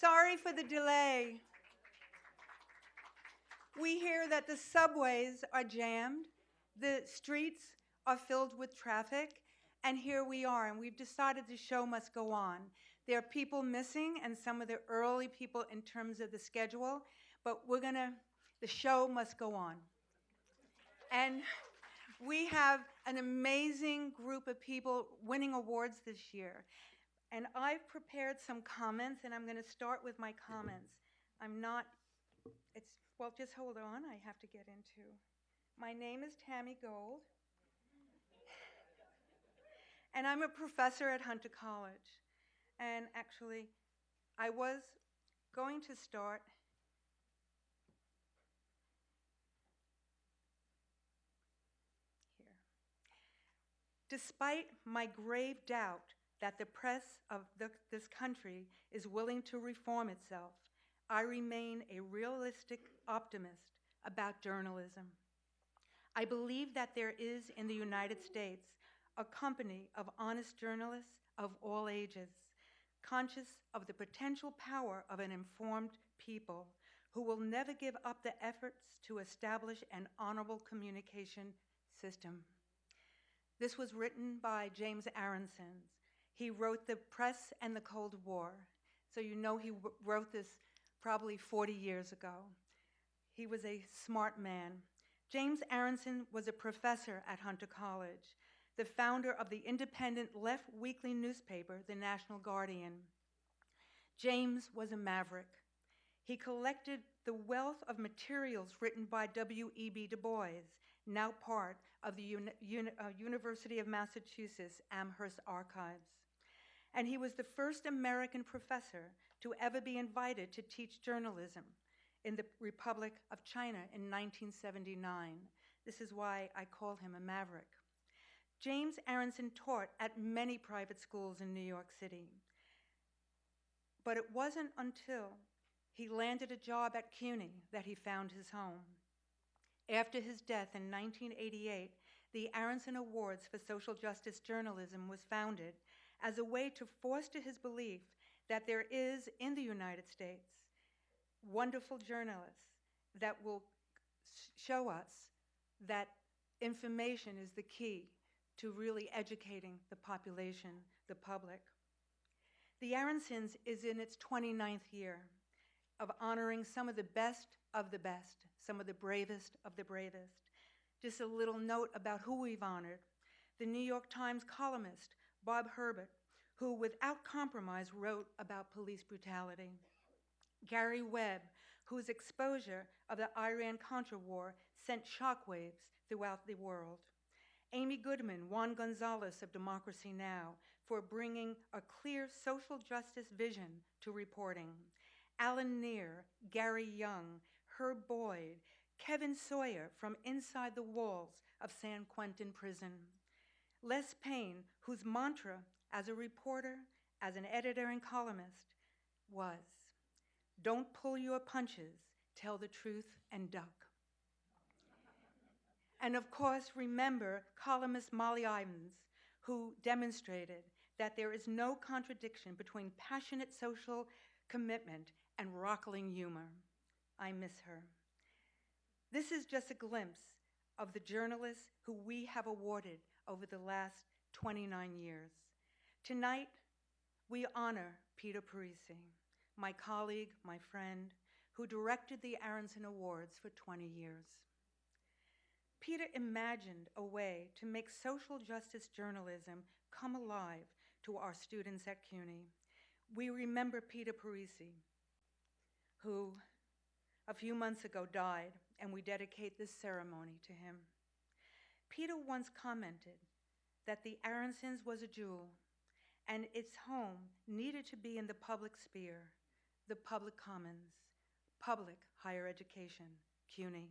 Sorry for the delay. We hear that the subways are jammed, the streets are filled with traffic, and here we are, and we've decided the show must go on. There are people missing and some of the early people in terms of the schedule, but the show must go on. And we have an amazing group of people winning awards this year. And I've prepared some comments, and I'm going to start with my comments. Well, just hold on, I have to get into. My name is Tammy Gold, and I'm a professor at Hunter College. And actually, I was going to start here. Despite my grave doubt that the press of this country is willing to reform itself, I remain a realistic optimist about journalism. I believe that there is in the United States a company of honest journalists of all ages, conscious of the potential power of an informed people who will never give up the efforts to establish an honorable communication system. This was written by James Aronson. He wrote The Press and the Cold War. So you know he wrote this probably 40 years ago. He was a smart man. James Aronson was a professor at Hunter College, the founder of the independent left weekly newspaper, The National Guardian. James was a maverick. He collected the wealth of materials written by W.E.B. Du Bois, now part of the University of Massachusetts Amherst Archives. And he was the first American professor to ever be invited to teach journalism in the Republic of China in 1979. This is why I call him a maverick. James Aronson taught at many private schools in New York City. But it wasn't until he landed a job at Cuny that he found his home. After his death in 1988, the Aronson Awards for Social Justice Journalism was founded as a way to foster his belief that there is, in the United States, wonderful journalists that will show us that information is the key to really educating the population, the public. The Aronsons is in its 29th year of honoring some of the best, some of the bravest of the bravest. Just a little note about who we've honored. The New York Times columnist, Bob Herbert, who without compromise wrote about police brutality. Gary Webb, whose exposure of the Iran-Contra war sent shockwaves throughout the world. Amy Goodman, Juan Gonzalez of Democracy Now! For bringing a clear social justice vision to reporting. Alan Neer, Gary Young, Herb Boyd, Kevin Sawyer from inside the walls of San Quentin Prison. Les Payne, whose mantra as a reporter, as an editor and columnist, was, "Don't pull your punches, tell the truth and duck." And of course, remember columnist Molly Ivins, who demonstrated that there is no contradiction between passionate social commitment and rockling humor. I miss her. This is just a glimpse of the journalists who we have awarded over the last 29 years. Tonight, we honor Peter Parisi, my colleague, my friend, who directed the Aronson Awards for 20 years. Peter imagined a way to make social justice journalism come alive to our students at Cuny. We remember Peter Parisi, who a few months ago died, and we dedicate this ceremony to him. Peter once commented that the Aronsons was a jewel, and its home needed to be in the public sphere, the public commons, public higher education, Cuny.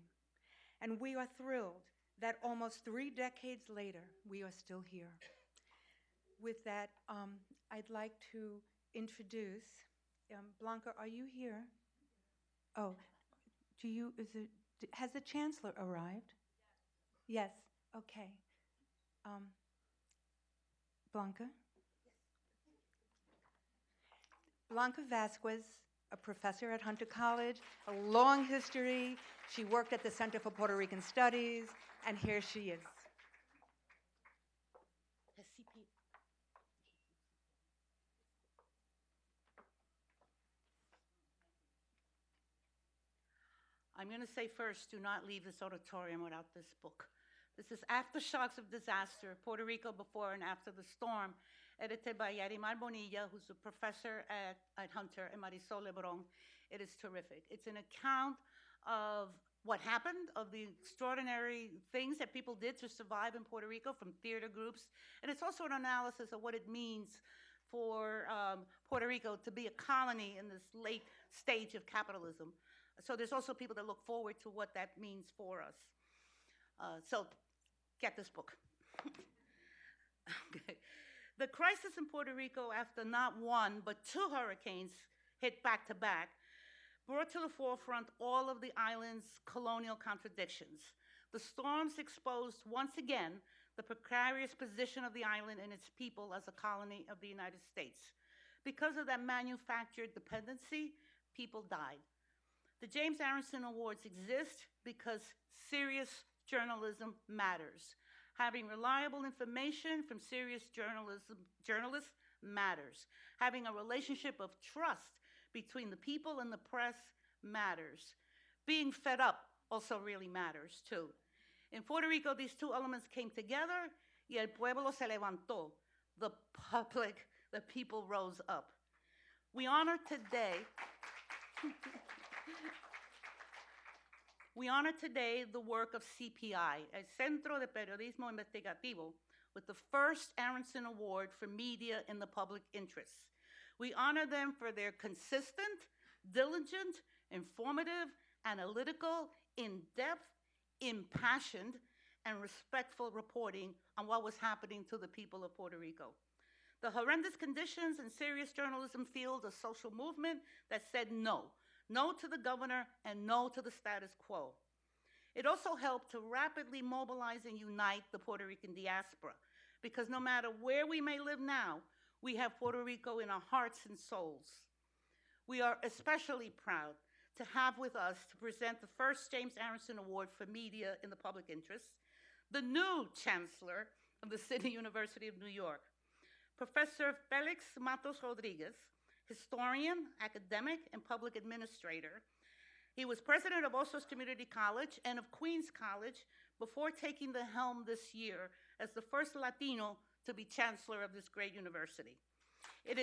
And we are thrilled that almost 3 decades later, we are still here. With that, I'd like to introduce, Blanca, are you here? Oh, has the Chancellor arrived? Yes, okay. Blanca? Blanca Vasquez a professor at Hunter College, a long history. She worked at the Center for Puerto Rican Studies, and here she is. I'm going to say first, do not leave this auditorium without this book. This is Aftershocks of Disaster, Puerto Rico Before and After the Storm, edited by Yarimar Bonilla, who's a professor at Hunter, and Marisol Lebron. It is terrific. It's an account of what happened, of the extraordinary things that people did to survive in Puerto Rico from theater groups, and it's also an analysis of what it means for Puerto Rico to be a colony in this late stage of capitalism. So there's also people that look forward to what that means for us. So get this book. Okay. The crisis in Puerto Rico after not one, but two hurricanes hit back to back brought to the forefront all of the island's colonial contradictions. The storms exposed once again the precarious position of the island and its people as a colony of the United States. Because of that manufactured dependency, people died. The James Aronson Awards exist because serious journalism matters. Having reliable information from serious journalists matters. Having a relationship of trust between the people and the press matters. Being fed up also really matters too. In Puerto Rico, these two elements came together, y el pueblo se levantó. The public, the people rose up. We honor today the work of CPI, el Centro de Periodismo Investigativo, with the first Aronson Award for media in the public interest. We honor them for their consistent, diligent, informative, analytical, in-depth, impassioned, and respectful reporting on what was happening to the people of Puerto Rico. The horrendous conditions in serious journalism fueled a social movement that said no. No to the governor and no to the status quo. It also helped to rapidly mobilize and unite the Puerto Rican diaspora, because no matter where we may live now, we have Puerto Rico in our hearts and souls. We are especially proud to have with us to present the first James Aronson Award for Media in the Public Interest, the new Chancellor of the City University of New York, Professor Felix Matos Rodriguez, historian, academic, and public administrator. He was president of Osos Community College and of Queens College before taking the helm this year as the first Latino to be chancellor of this great university. It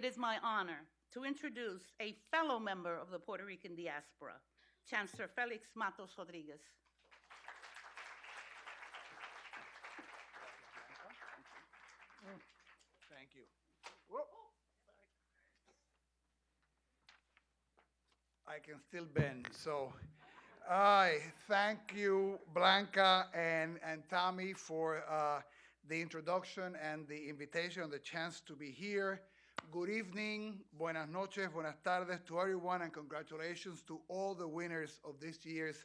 is my honor to introduce a fellow member of the Puerto Rican diaspora, Chancellor Felix Matos Rodriguez. Thank you. Whoa. I can still bend, so I thank you, Blanca and Tommy, for the introduction and the invitation and the chance to be here. Good evening, buenas noches, buenas tardes to everyone, and congratulations to all the winners of this year's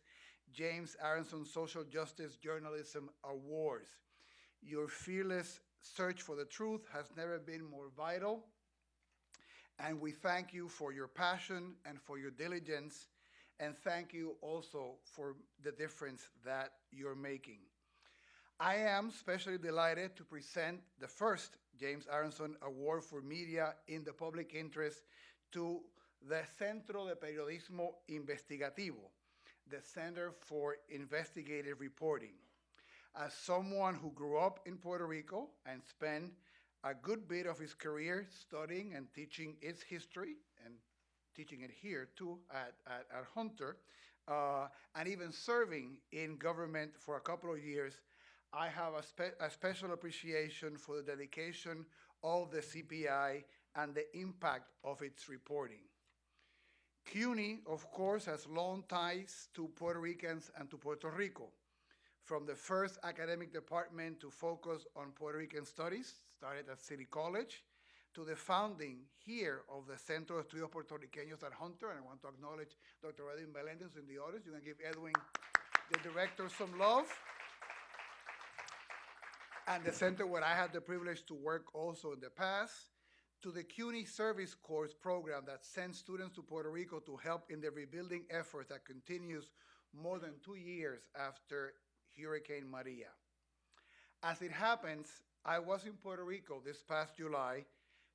James Aronson Social Justice Journalism Awards. Your fearless search for the truth has never been more vital, and we thank you for your passion and for your diligence, and thank you also for the difference that you're making. I am especially delighted to present the first James Aronson Award for Media in the Public Interest to the Centro de Periodismo Investigativo, the Center for Investigative Reporting. As someone who grew up in Puerto Rico and spent a good bit of his career studying and teaching its history, and teaching it here too at Hunter, and even serving in government for a couple of years, I have a special appreciation for the dedication of the CPI and the impact of its reporting. Cuny, of course, has long ties to Puerto Ricans and to Puerto Rico. From the first academic department to focus on Puerto Rican studies, started at City College, to the founding here of the Centro de Estudios Puertorriqueños at Hunter, and I want to acknowledge Dr. Edwin Melendez in the audience. You can give Edwin, the director, some love. and the center where I had the privilege to work also in the past, to the Cuny Service Corps program that sends students to Puerto Rico to help in the rebuilding effort that continues more than 2 years after Hurricane Maria. As it happens, I was in Puerto Rico this past July,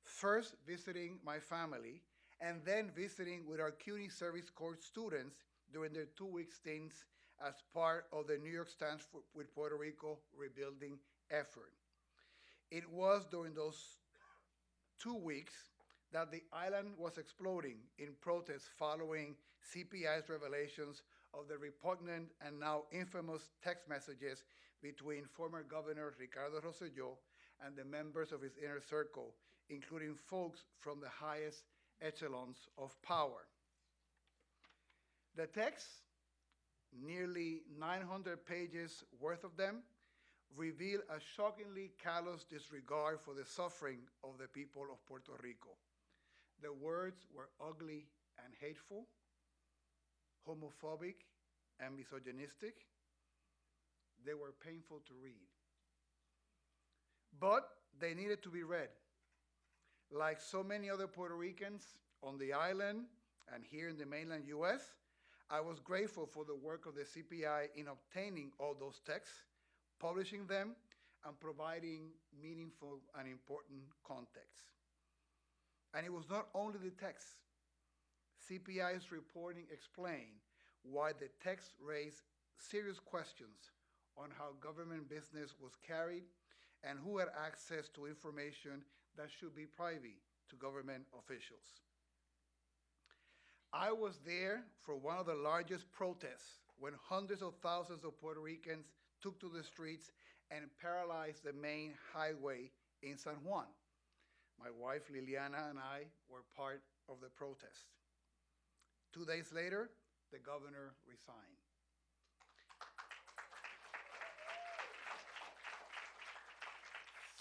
first visiting my family, and then visiting with our Cuny Service Corps students during their 2-week stints as part of the New York Stands with Puerto Rico rebuilding effort. It was during those 2 weeks that the island was exploding in protest following CPI's revelations of the repugnant and now infamous text messages between former Governor Ricardo Rosselló and the members of his inner circle, including folks from the highest echelons of power. The texts, nearly 900 pages worth of them, reveal a shockingly callous disregard for the suffering of the people of Puerto Rico. The words were ugly and hateful, homophobic and misogynistic. They were painful to read. But they needed to be read. Like so many other Puerto Ricans on the island and here in the mainland US, I was grateful for the work of the CPI in obtaining all those texts, publishing them, and providing meaningful and important context. And it was not only the text. CPI's reporting explained why the text raised serious questions on how government business was carried and who had access to information that should be private to government officials. I was there for one of the largest protests when hundreds of thousands of Puerto Ricans took to the streets and paralyzed the main highway in San Juan. My wife Liliana and I were part of the protest. 2 days later, the governor resigned.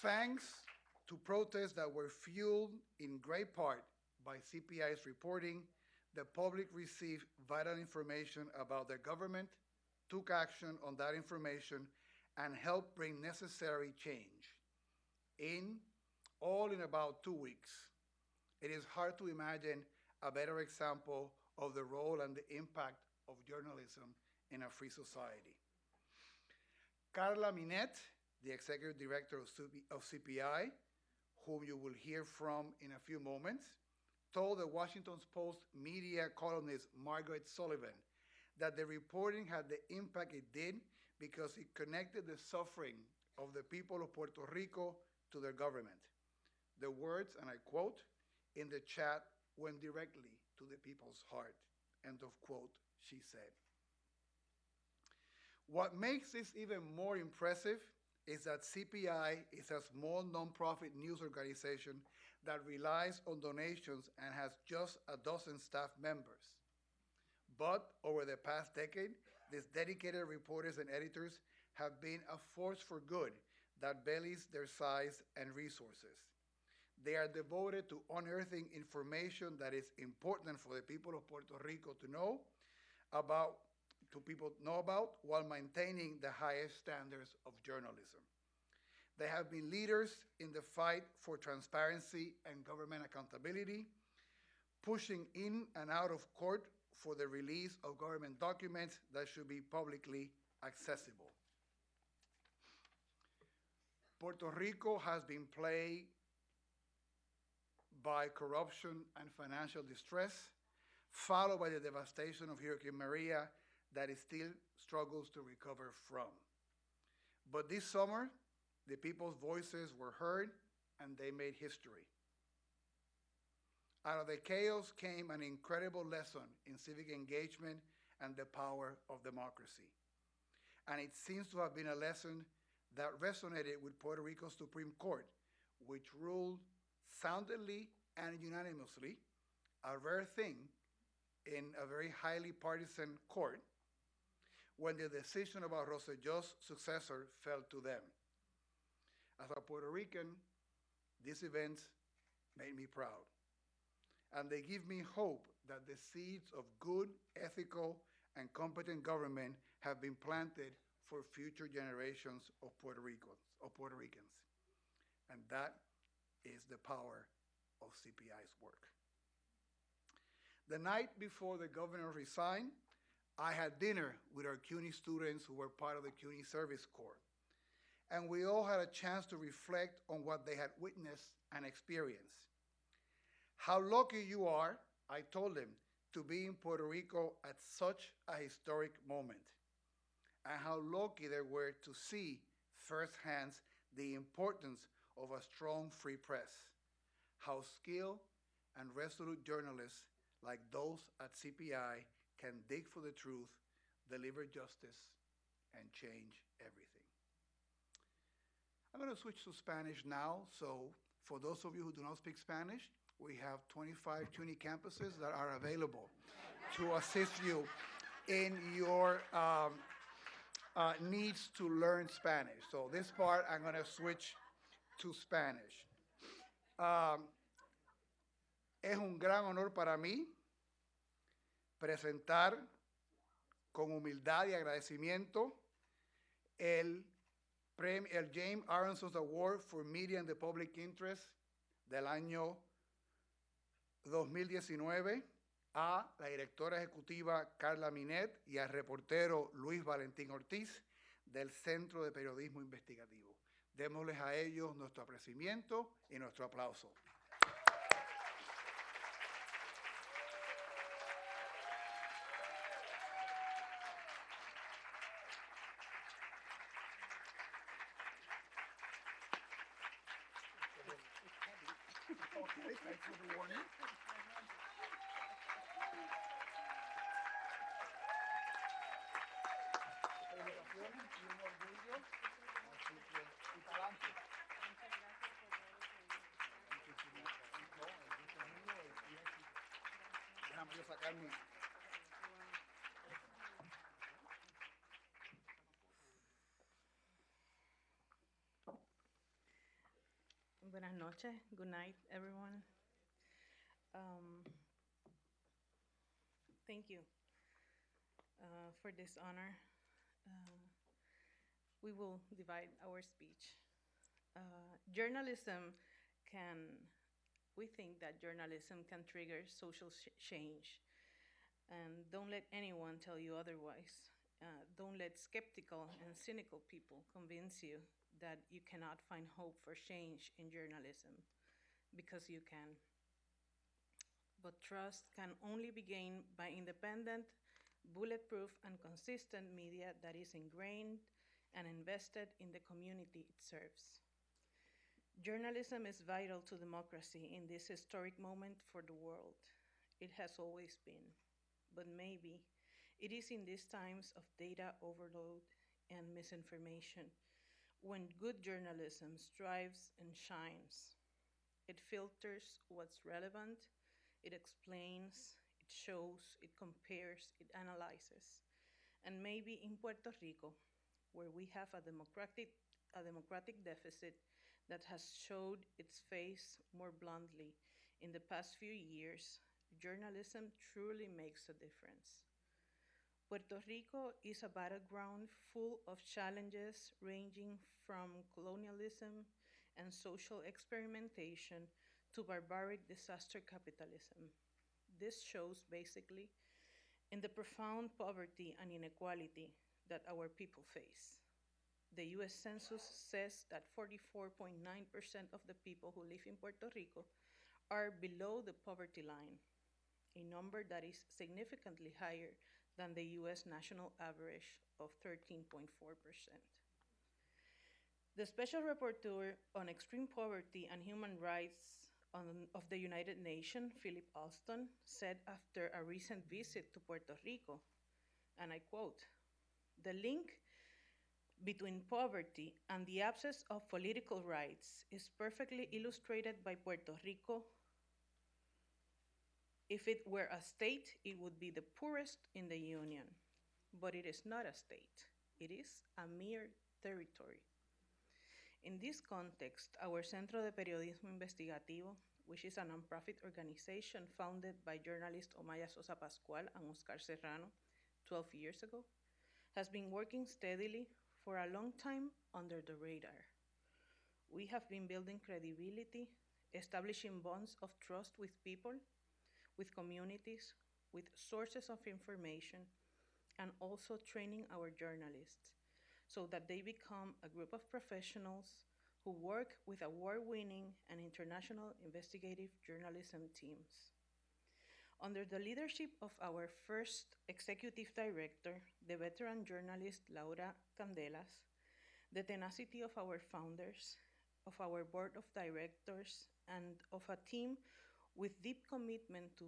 Thanks to protests that were fueled in great part by CPI's reporting, the public received vital information about their government, took action on that information, and helped bring necessary change. All in about 2 weeks. It is hard to imagine a better example of the role and the impact of journalism in a free society. Carla Minette, the executive director of CPI, whom you will hear from in a few moments, told the Washington Post media columnist Margaret Sullivan that the reporting had the impact it did because it connected the suffering of the people of Puerto Rico to their government. The words, and I quote, in the chat went directly to the people's heart, end of quote, she said. What makes this even more impressive is that CPI is a small nonprofit news organization that relies on donations and has just a dozen staff members. But over the past decade, these dedicated reporters and editors have been a force for good that belies their size and resources. They are devoted to unearthing information that is important for the people of Puerto Rico to know about, while maintaining the highest standards of journalism. They have been leaders in the fight for transparency and government accountability, pushing in and out of court for the release of government documents that should be publicly accessible. Puerto Rico has been plagued by corruption and financial distress, followed by the devastation of Hurricane Maria that it still struggles to recover from. But this summer, the people's voices were heard and they made history. Out of the chaos came an incredible lesson in civic engagement and the power of democracy. And it seems to have been a lesson that resonated with Puerto Rico's Supreme Court, which ruled soundly and unanimously, a rare thing in a very highly partisan court, when the decision about Rosselló's successor fell to them. As a Puerto Rican, these events made me proud. And they give me hope that the seeds of good, ethical, and competent government have been planted for future generations of Puerto Ricans. And that is the power of CPI's work. The night before the governor resigned, I had dinner with our CUNY students who were part of the CUNY Service Corps. And we all had a chance to reflect on what they had witnessed and experienced. How lucky you are, I told them, to be in Puerto Rico at such a historic moment, and how lucky they were to see firsthand the importance of a strong free press, how skilled and resolute journalists like those at CPI can dig for the truth, deliver justice, and change everything. I'm going to switch to Spanish now, so for those of you who do not speak Spanish, we have 25 CUNY campuses that are available to assist you in your needs to learn Spanish. So this part, I'm going to switch to Spanish. Es un gran honor para mí presentar con humildad y agradecimiento el James Aronson Award for Media and the Public Interest del año 2019 a la directora ejecutiva Carla Minet y al reportero Luis Valentín Ortiz del Centro de Periodismo Investigativo. Démosles a ellos nuestro apreciamiento y nuestro aplauso. Okay, thanks for the warning. Felicitaciones y un orgullo. Así que, y para adelante. Muchas gracias por ver el proyecto. Déjame yo sacarme. Buenas noches. Good night, everyone. Thank you for this honor. We will divide our speech. We think that journalism can trigger social change. And don't let anyone tell you otherwise. Don't let skeptical and cynical people convince you that you cannot find hope for change in journalism, because you can. But trust can only be gained by independent, bulletproof, and consistent media that is ingrained and invested in the community it serves. Journalism is vital to democracy in this historic moment for the world. It has always been. But maybe it is in these times of data overload and misinformation when good journalism strives and shines. It filters what's relevant, it explains, it shows, it compares, it analyzes. And maybe in Puerto Rico, where we have a democratic deficit that has showed its face more bluntly in the past few years, journalism truly makes a difference. Puerto Rico is a battleground full of challenges ranging from colonialism and social experimentation to barbaric disaster capitalism. This shows basically in the profound poverty and inequality that our people face. The US Census says that 44.9% of the people who live in Puerto Rico are below the poverty line, a number that is significantly higher than the US national average of 13.4%. The Special Rapporteur on Extreme Poverty and Human Rights of the United Nations, Philip Alston, said after a recent visit to Puerto Rico, and I quote, "The link between poverty and the absence of political rights is perfectly illustrated by Puerto Rico. If it were a state, it would be the poorest in the Union. But it is not a state. It is a mere territory." In this context, our Centro de Periodismo Investigativo, which is a nonprofit organization founded by journalists Omaya Sosa Pascual and Oscar Serrano 12 years ago, has been working steadily for a long time under the radar. We have been building credibility, establishing bonds of trust with people, with communities, with sources of information, and also training our journalists so that they become a group of professionals who work with award-winning and international investigative journalism teams. Under the leadership of our first executive director, the veteran journalist Laura Candelas, the tenacity of our founders, of our board of directors, and of a team with deep commitment to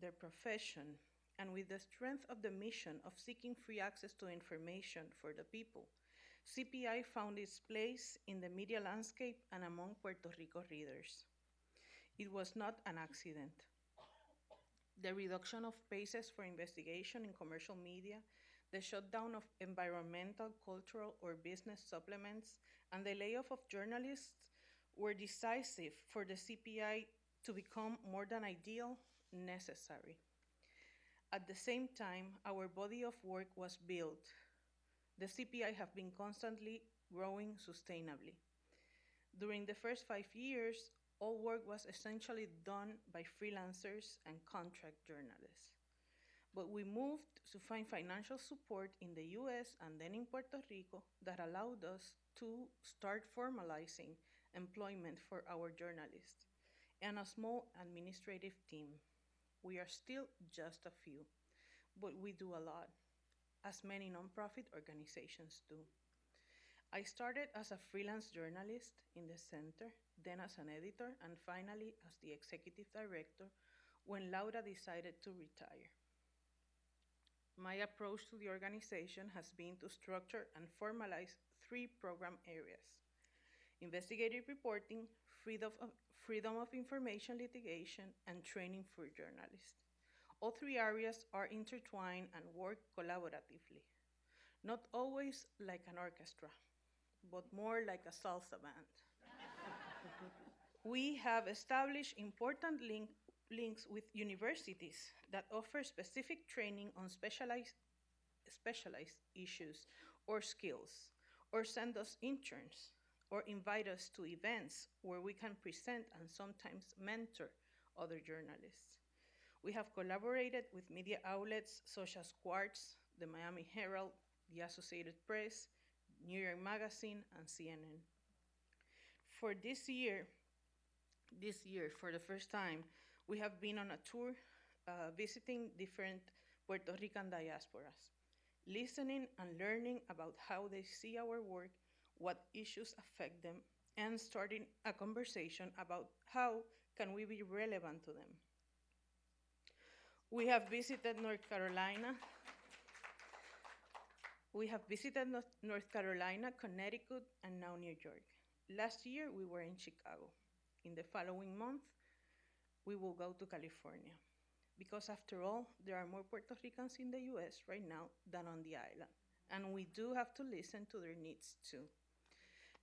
their profession, and with the strength of the mission of seeking free access to information for the people, CPI found its place in the media landscape and among Puerto Rico readers. It was not an accident. The reduction of paces for investigation in commercial media, the shutdown of environmental, cultural, or business supplements, and the layoff of journalists were decisive for the CPI to become more than ideal, necessary. At the same time, our body of work was built. The CPI have been constantly growing sustainably. During the first 5 years, all work was essentially done by freelancers and contract journalists. But we moved to find financial support in the US and then in Puerto Rico that allowed us to start formalizing employment for our journalists and a small administrative team. We are still just a few, but we do a lot, as many nonprofit organizations do. I started as a freelance journalist in the center, then as an editor, and finally as the executive director when Laura decided to retire. My approach to the organization has been to structure and formalize 3 program areas: investigative reporting, freedom of information litigation, and training for journalists. All 3 areas are intertwined and work collaboratively, not always like an orchestra, but more like a salsa band. We have established important links with universities that offer specific training on specialized issues or skills, or send us interns, or invite us to events where we can present and sometimes mentor other journalists. We have collaborated with media outlets such as Quartz, the Miami Herald, the Associated Press, New York Magazine, and CNN. For this year, for the first time, we have been on a tour visiting different Puerto Rican diasporas, listening and learning about how they see our work, what issues affect them, and starting a conversation about how can we be relevant to them. We have visited North Carolina, Connecticut, and now New York. Last year, we were in Chicago. In the following month, we will go to California. Because after all, there are more Puerto Ricans in the US right now than on the island, and we do have to listen to their needs too.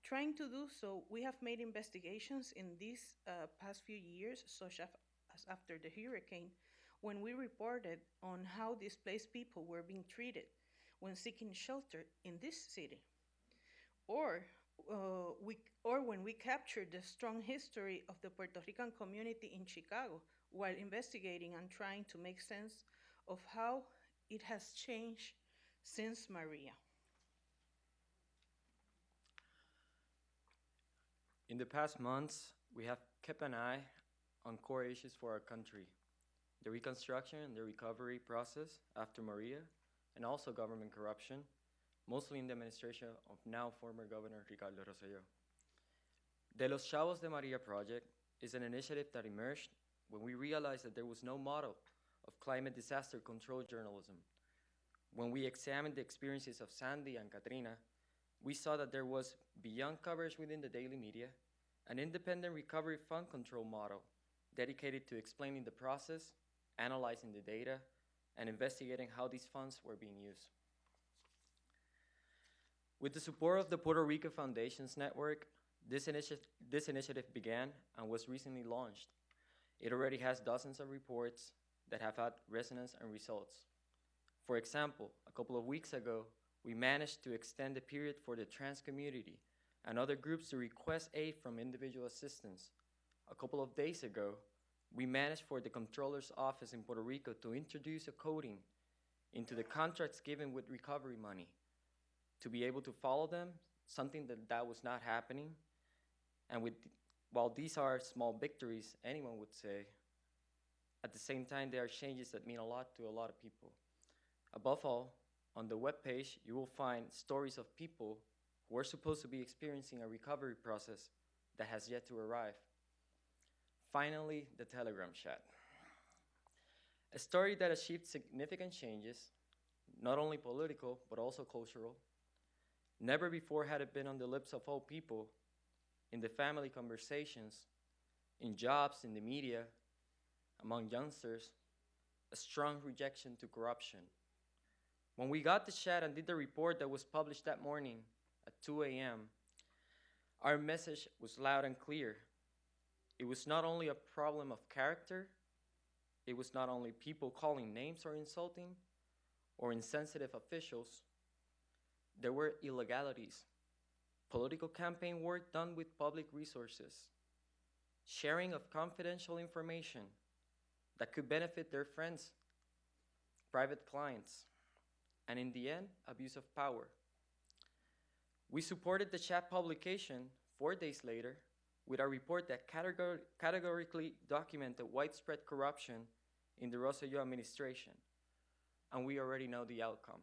Trying to do so, we have made investigations in these past few years, such as after the hurricane, when we reported on how displaced people were being treated when seeking shelter in this city. Or when we captured the strong history of the Puerto Rican community in Chicago while investigating and trying to make sense of how it has changed since Maria. In the past months, we have kept an eye on core issues for our country: the reconstruction and the recovery process after Maria, and also government corruption, mostly in the administration of now former Governor Ricardo Rosselló. De los Chavos de Maria project is an initiative that emerged when we realized that there was no model of climate disaster control journalism. When we examined the experiences of Sandy and Katrina, we saw that there was, beyond coverage within the daily media, an independent recovery fund control model dedicated to explaining the process, analyzing the data, and investigating how these funds were being used. With the support of the Puerto Rico Foundations Network, this initiative began and was recently launched. It already has dozens of reports that have had resonance and results. For example, a couple of weeks ago, we managed to extend the period for the trans community and other groups to request aid from individual assistance. A couple of days ago, we managed for the Comptroller's Office in Puerto Rico to introduce a coding into the contracts given with recovery money to be able to follow them, something that was not happening. And while these are small victories, anyone would say, at the same time, they are changes that mean a lot to a lot of people. Above all, on the webpage, you will find stories of people who are supposed to be experiencing a recovery process that has yet to arrive. Finally, the Telegram chat. A story that achieved significant changes, not only political, but also cultural. Never before had it been on the lips of all people, in the family conversations, in jobs, in the media, among youngsters, a strong rejection to corruption. When we got the chat and did the report that was published that morning at 2 a.m., our message was loud and clear. It was not only a problem of character, it was not only people calling names or insulting, or insensitive officials. There were illegalities, political campaign work done with public resources, sharing of confidential information that could benefit their friends, private clients, and in the end, abuse of power. We supported the chat publication 4 days later with a report that categorically documented widespread corruption in the Rosselló administration, and we already know the outcome.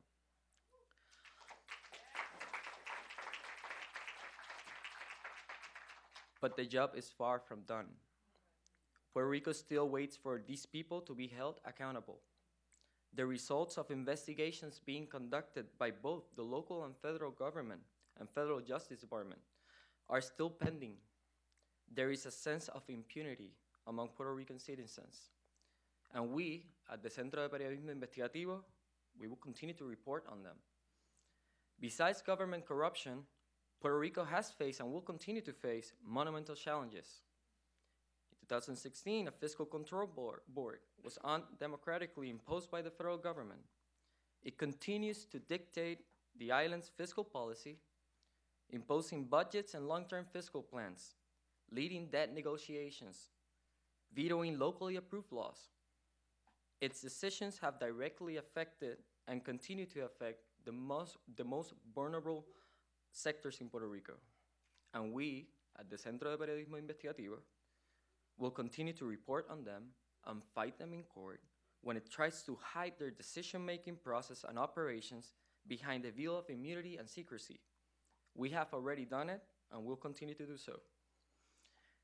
But the job is far from done. Puerto Rico still waits for these people to be held accountable. The results of investigations being conducted by both the local and federal government and federal Justice Department are still pending. There is a sense of impunity among Puerto Rican citizens. And we, at the Centro de Periodismo Investigativo, we will continue to report on them. Besides government corruption, Puerto Rico has faced and will continue to face monumental challenges. In 2016, a fiscal control board was undemocratically imposed by the federal government. It continues to dictate the island's fiscal policy, imposing budgets and long-term fiscal plans, leading debt negotiations, vetoing locally approved laws. Its decisions have directly affected and continue to affect the most vulnerable sectors in Puerto Rico. And we, at the Centro de Periodismo Investigativo, will continue to report on them and fight them in court when it tries to hide their decision-making process and operations behind the veil of immunity and secrecy. We have already done it and will continue to do so.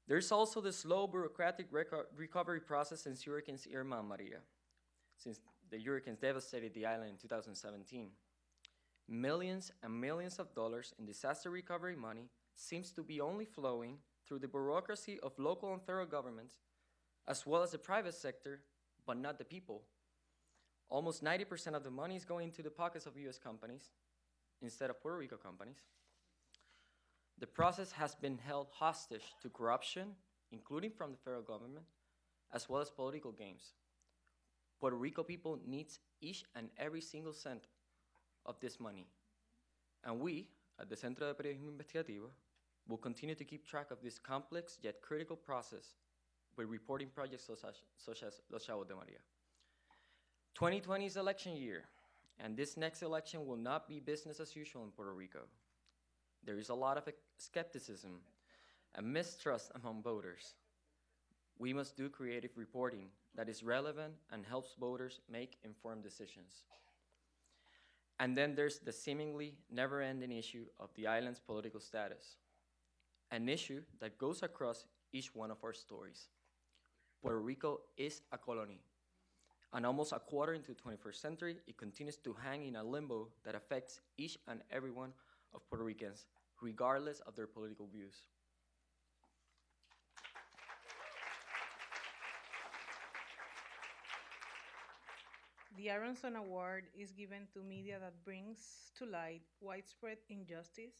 There's also the slow bureaucratic recovery process since Hurricanes Irma and Maria, since the hurricanes devastated the island in 2017. Millions and millions of dollars in disaster recovery money seems to be only flowing through the bureaucracy of local and federal governments, as well as the private sector, but not the people. Almost 90% of the money is going into the pockets of US companies instead of Puerto Rico companies. The process has been held hostage to corruption, including from the federal government, as well as political games. Puerto Rico people needs each and every single cent of this money. And we, at the Centro de Periodismo Investigativo, will continue to keep track of this complex yet critical process with reporting projects such as Los Chavos de Maria. 2020 is election year, and this next election will not be business as usual in Puerto Rico. There is a lot of skepticism and mistrust among voters. We must do creative reporting that is relevant and helps voters make informed decisions. And then there's the seemingly never-ending issue of the island's political status, an issue that goes across each one of our stories. Puerto Rico is a colony, and almost a quarter into the 21st century, it continues to hang in a limbo that affects each and every one of Puerto Ricans, regardless of their political views. The Aronson Award is given to media that brings to light widespread injustice,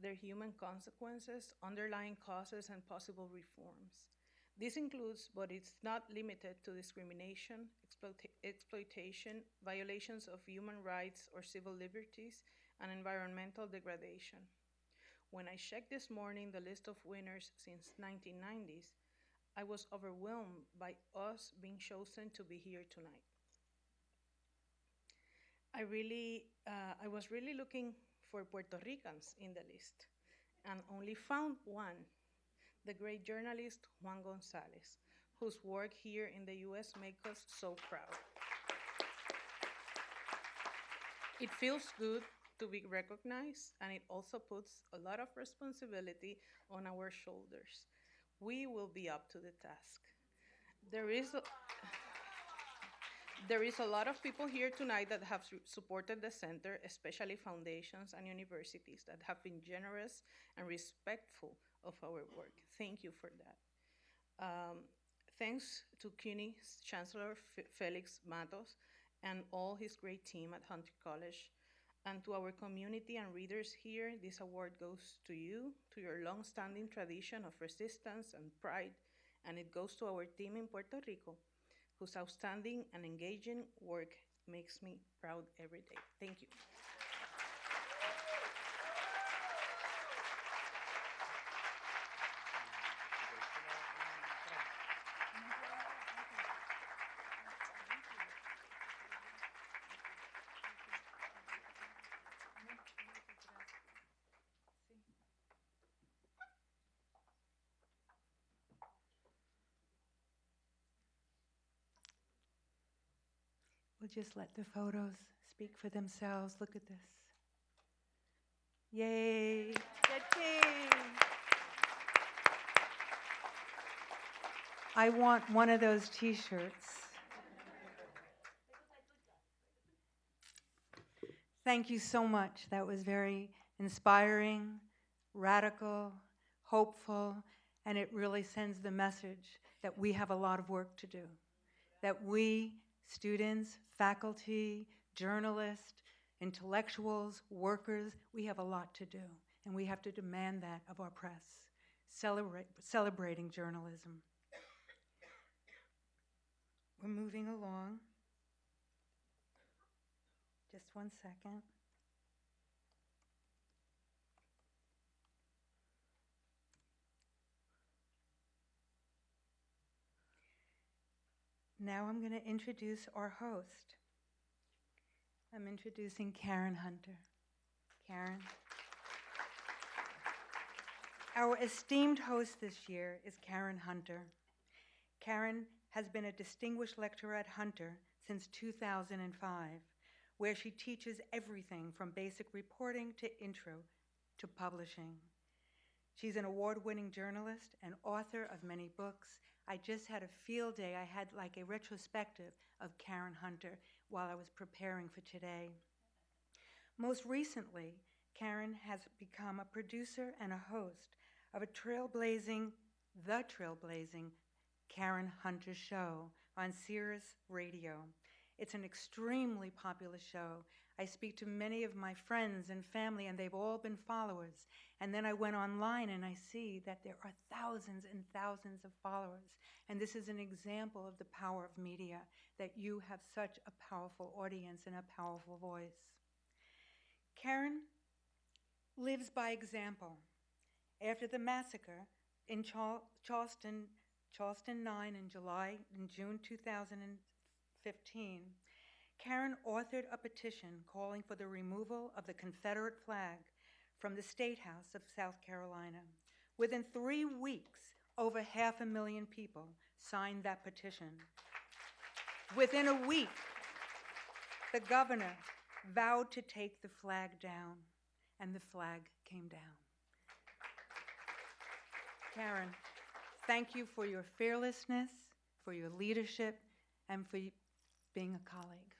their human consequences, underlying causes, and possible reforms. This includes, but it's not limited to, discrimination, exploitation, violations of human rights or civil liberties, and environmental degradation. When I checked this morning the list of winners since 1990s, I was overwhelmed by us being chosen to be here tonight. I was really looking for Puerto Ricans in the list and only found one, the great journalist Juan Gonzalez, whose work here in the US makes us so proud. It feels good to be recognized, and it also puts a lot of responsibility on our shoulders. We will be up to the task. There is a, there is a lot of people here tonight that have supported the center, especially foundations and universities that have been generous and respectful of our work. Thank you for that. Thanks to Cuny's Chancellor Felix Matos and all his great team at Hunter College, and to our community and readers here, this award goes to you, to your long-standing tradition of resistance and pride, and it goes to our team in Puerto Rico, whose outstanding and engaging work makes me proud every day. Thank you. We'll just let the photos speak for themselves. Look at this. Yay, Yay. I want one of those t-shirts. Thank you so much. That was very inspiring, radical, hopeful, and it really sends the message that we have a lot of work to do, that we, students, faculty, journalists, intellectuals, workers, we have a lot to do, and we have to demand that of our press, celebrating journalism. We're moving along. Just one second. Now I'm going to introduce our host. I'm introducing Karen Hunter. Karen. Our esteemed host this year is Karen Hunter. Karen has been a distinguished lecturer at Hunter since 2005, where she teaches everything from basic reporting to intro to publishing. She's an award-winning journalist and author of many books. I just had a field day. I had like a retrospective of Karen Hunter while I was preparing for today. Most recently, Karen has become a producer and a host of the trailblazing Karen Hunter Show on Sirius Radio. It's an extremely popular show. I speak to many of my friends and family, and they've all been followers. And then I went online and I see that there are thousands and thousands of followers. And this is an example of the power of media, that you have such a powerful audience and a powerful voice. Karen lives by example. After the massacre in Charleston 9 in June 2015, Karen authored a petition calling for the removal of the Confederate flag from the State House of South Carolina. Within 3 weeks, over 500,000 people signed that petition. Within a week, the governor vowed to take the flag down, and the flag came down. Karen, thank you for your fearlessness, for your leadership, and for being a colleague.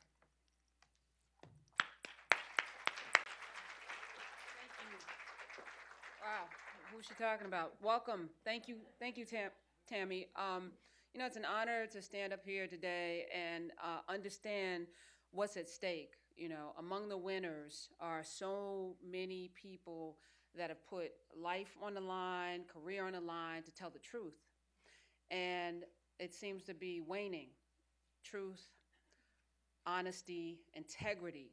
Wow, who's she talking about? Welcome. Thank you, Tammy. You know, it's an honor to stand up here today and understand what's at stake. You know, among the winners are so many people that have put life on the line, career on the line to tell the truth. and it seems to be waning. Truth, honesty, integrity.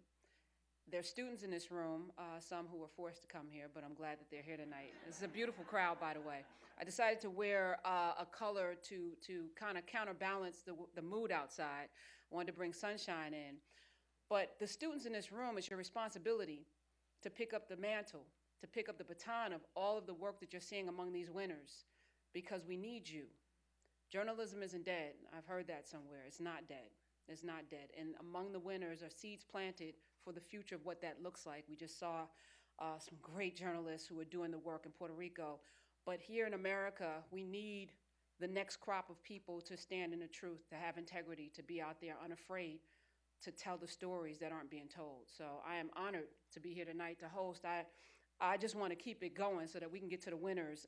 There's students in this room, some who were forced to come here, but I'm glad that they're here tonight. This is a beautiful crowd, by the way. I decided to wear a color to kind of counterbalance the mood outside. I wanted to bring sunshine in. But the students in this room, it's your responsibility to pick up the mantle, to pick up the baton of all of the work that you're seeing among these winners, because we need you. Journalism isn't dead. I've heard that somewhere. It's not dead. It's not dead. And among the winners are seeds planted for the future of what that looks like. We just saw some great journalists who are doing the work in Puerto Rico. But here in America, we need the next crop of people to stand in the truth, to have integrity, to be out there unafraid, to tell the stories that aren't being told. So I am honored to be here tonight to host. I just want to keep it going so that we can get to the winners.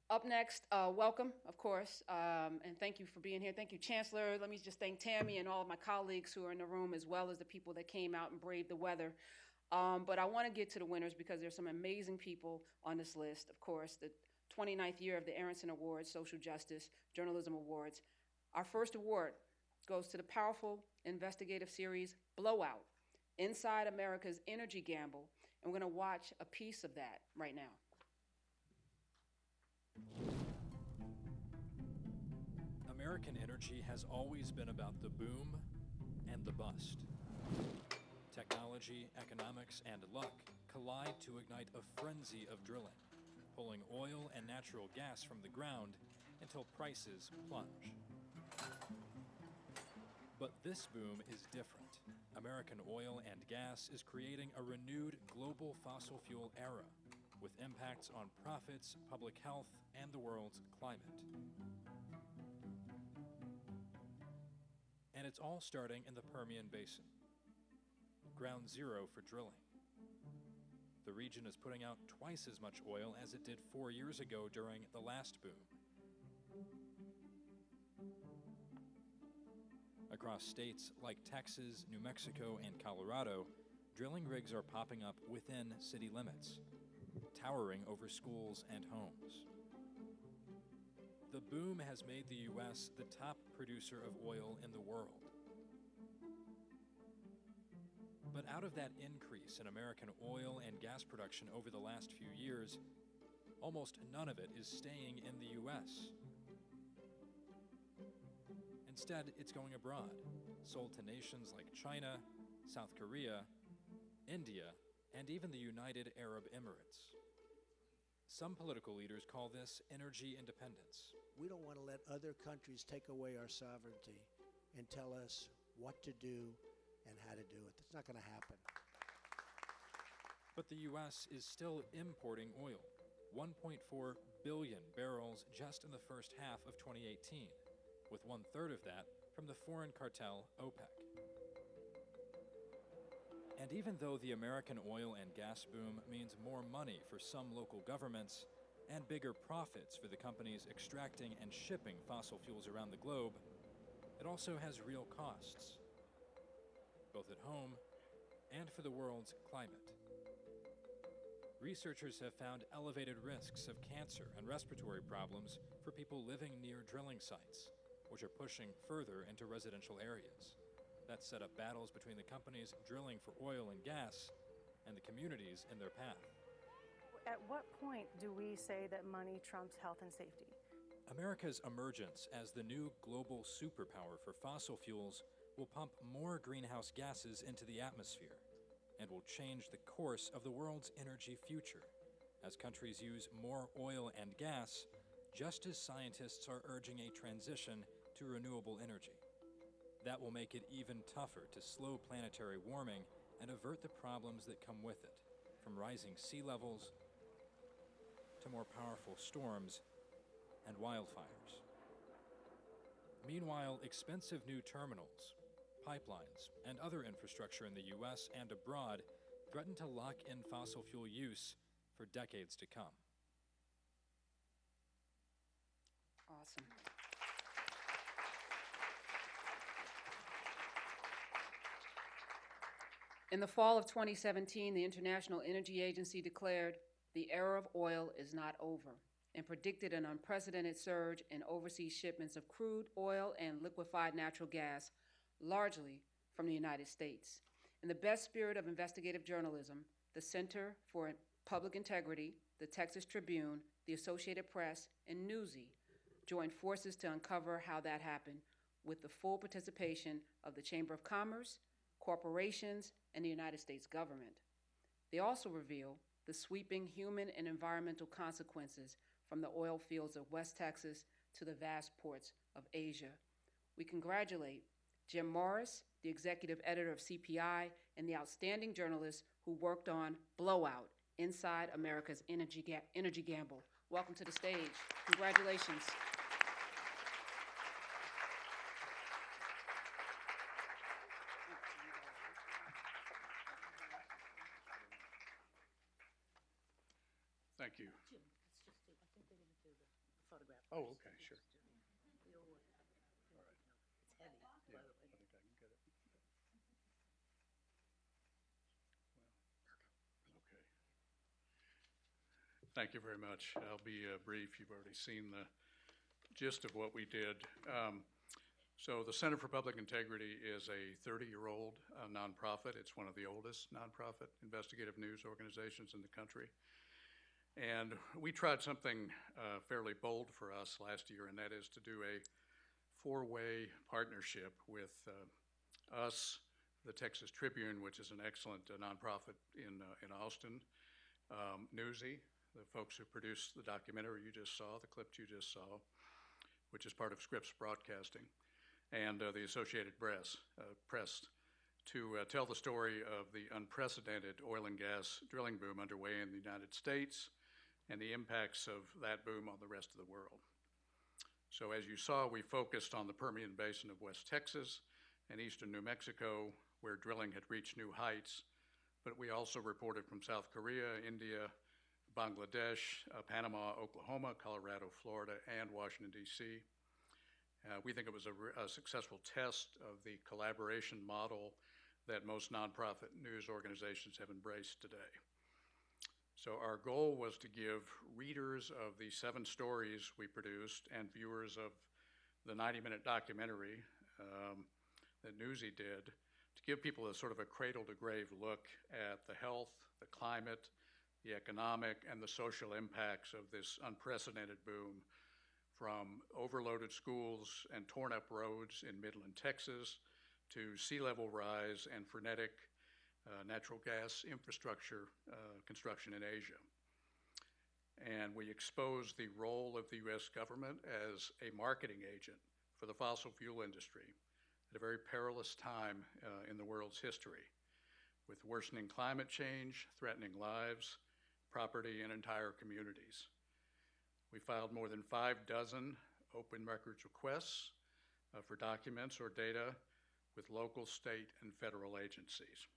Up next, welcome, of course, and thank you for being here. Thank you, Chancellor. Let me just thank Tammy and all of my colleagues who are in the room, as well as the people that came out and braved the weather. But I want to get to the winners because there's some amazing people on this list. Of course, the 29th year of the Aronson Awards, Social Justice Journalism Awards. Our first award goes to the powerful investigative series Blowout, Inside America's Energy Gamble, and we're going to watch a piece of that right now. American energy has always been about the boom and the bust. Technology, economics, and luck collide to ignite a frenzy of drilling, pulling oil and natural gas from the ground until prices plunge. But this boom is different. American oil and gas is creating a renewed global fossil fuel era, with impacts on profits, public health, and the world's climate. And it's all starting in the Permian Basin, ground zero for drilling. The region is putting out twice as much oil as it did 4 years ago during the last boom. Across states like Texas, New Mexico, and Colorado, drilling rigs are popping up within city limits, towering over schools and homes. The boom has made the U.S. the top producer of oil in the world. But out of that increase in American oil and gas production over the last few years, almost none of it is staying in the U.S. Instead, it's going abroad, sold to nations like China, South Korea, India, and even the United Arab Emirates. Some political leaders call this energy independence. We don't want to let other countries take away our sovereignty and tell us what to do and how to do it. That's not going to happen. But the U.S. is still importing oil, 1.4 billion barrels just in the first half of 2018, with 1/3 of that from the foreign cartel OPEC. And even though the American oil and gas boom means more money for some local governments and bigger profits for the companies extracting and shipping fossil fuels around the globe, it also has real costs, both at home and for the world's climate. Researchers have found elevated risks of cancer and respiratory problems for people living near drilling sites, which are pushing further into residential areas. That set up battles between the companies drilling for oil and gas and the communities in their path. At what point do we say that money trumps health and safety? America's emergence as the new global superpower for fossil fuels will pump more greenhouse gases into the atmosphere and will change the course of the world's energy future as countries use more oil and gas, just as scientists are urging a transition to renewable energy. That will make it even tougher to slow planetary warming and avert the problems that come with it, from rising sea levels to more powerful storms and wildfires. Meanwhile, expensive new terminals, pipelines, and other infrastructure in the U.S. and abroad threaten to lock in fossil fuel use for decades to come. Awesome. In the fall of 2017, the International Energy Agency declared the era of oil is not over. and predicted an unprecedented surge in overseas shipments of crude oil and liquefied natural gas, largely from the United States. In the best spirit of investigative journalism, the Center for Public Integrity, the Texas Tribune, the Associated Press, and Newsy joined forces to uncover how that happened, with the full participation of the Chamber of Commerce, corporations, and the United States government. They also reveal the sweeping human and environmental consequences from the oil fields of West Texas to the vast ports of Asia. We congratulate Jim Morris, the executive editor of CPI, and the outstanding journalists who worked on Blowout, Inside America's Energy Gamble. Welcome to the stage. Congratulations. Thank you. Jim, let's just do, I think they're going to do the photograph. Oh, first. okay, sure. We'll work. All right. It's heavy, by the way. I think I can get it. Okay. Thank you very much. I'll be brief. You've already seen the gist of what we did. So the Center for Public Integrity is a 30-year-old nonprofit. It's one of the oldest nonprofit investigative news organizations in the country. And we tried something fairly bold for us last year, and that is to do a four-way partnership with us, the Texas Tribune, which is an excellent nonprofit in Austin, Newsy, the folks who produced the documentary you just saw, the clip you just saw, which is part of Scripps Broadcasting, and the Associated Press to tell the story of the unprecedented oil and gas drilling boom underway in the United States and the impacts of that boom on the rest of the world. So as you saw, we focused on the Permian Basin of West Texas and eastern New Mexico, where drilling had reached new heights, but we also reported from South Korea, India, Bangladesh, Panama, Oklahoma, Colorado, Florida, and Washington, D.C. We think it was a successful test of the collaboration model that most nonprofit news organizations have embraced today. So our goal was to give readers of the 7 stories we produced and viewers of the 90-minute documentary that Newsy did, to give people a sort of a cradle-to-grave look at the health, the climate, the economic, and the social impacts of this unprecedented boom, from overloaded schools and torn-up roads in Midland, Texas, to sea level rise and frenetic natural gas infrastructure construction in Asia. And we exposed the role of the U.S. government as a marketing agent for the fossil fuel industry at a very perilous time in the world's history, with worsening climate change threatening lives, property, and entire communities. We filed more than 5 dozen open records requests for documents or data with local, state, and federal agencies.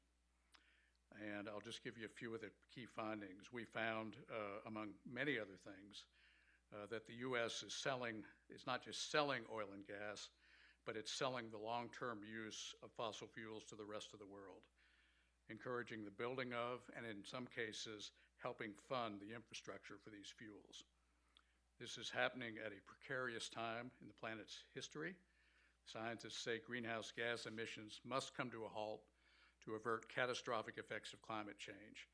And I'll just give you a few of the key findings. We found, among many other things, that the U.S. is not just selling oil and gas, but it's selling the long-term use of fossil fuels to the rest of the world, encouraging the building of, and in some cases, helping fund the infrastructure for these fuels. This is happening at a precarious time in the planet's history. Scientists say greenhouse gas emissions must come to a halt to avert catastrophic effects of climate change,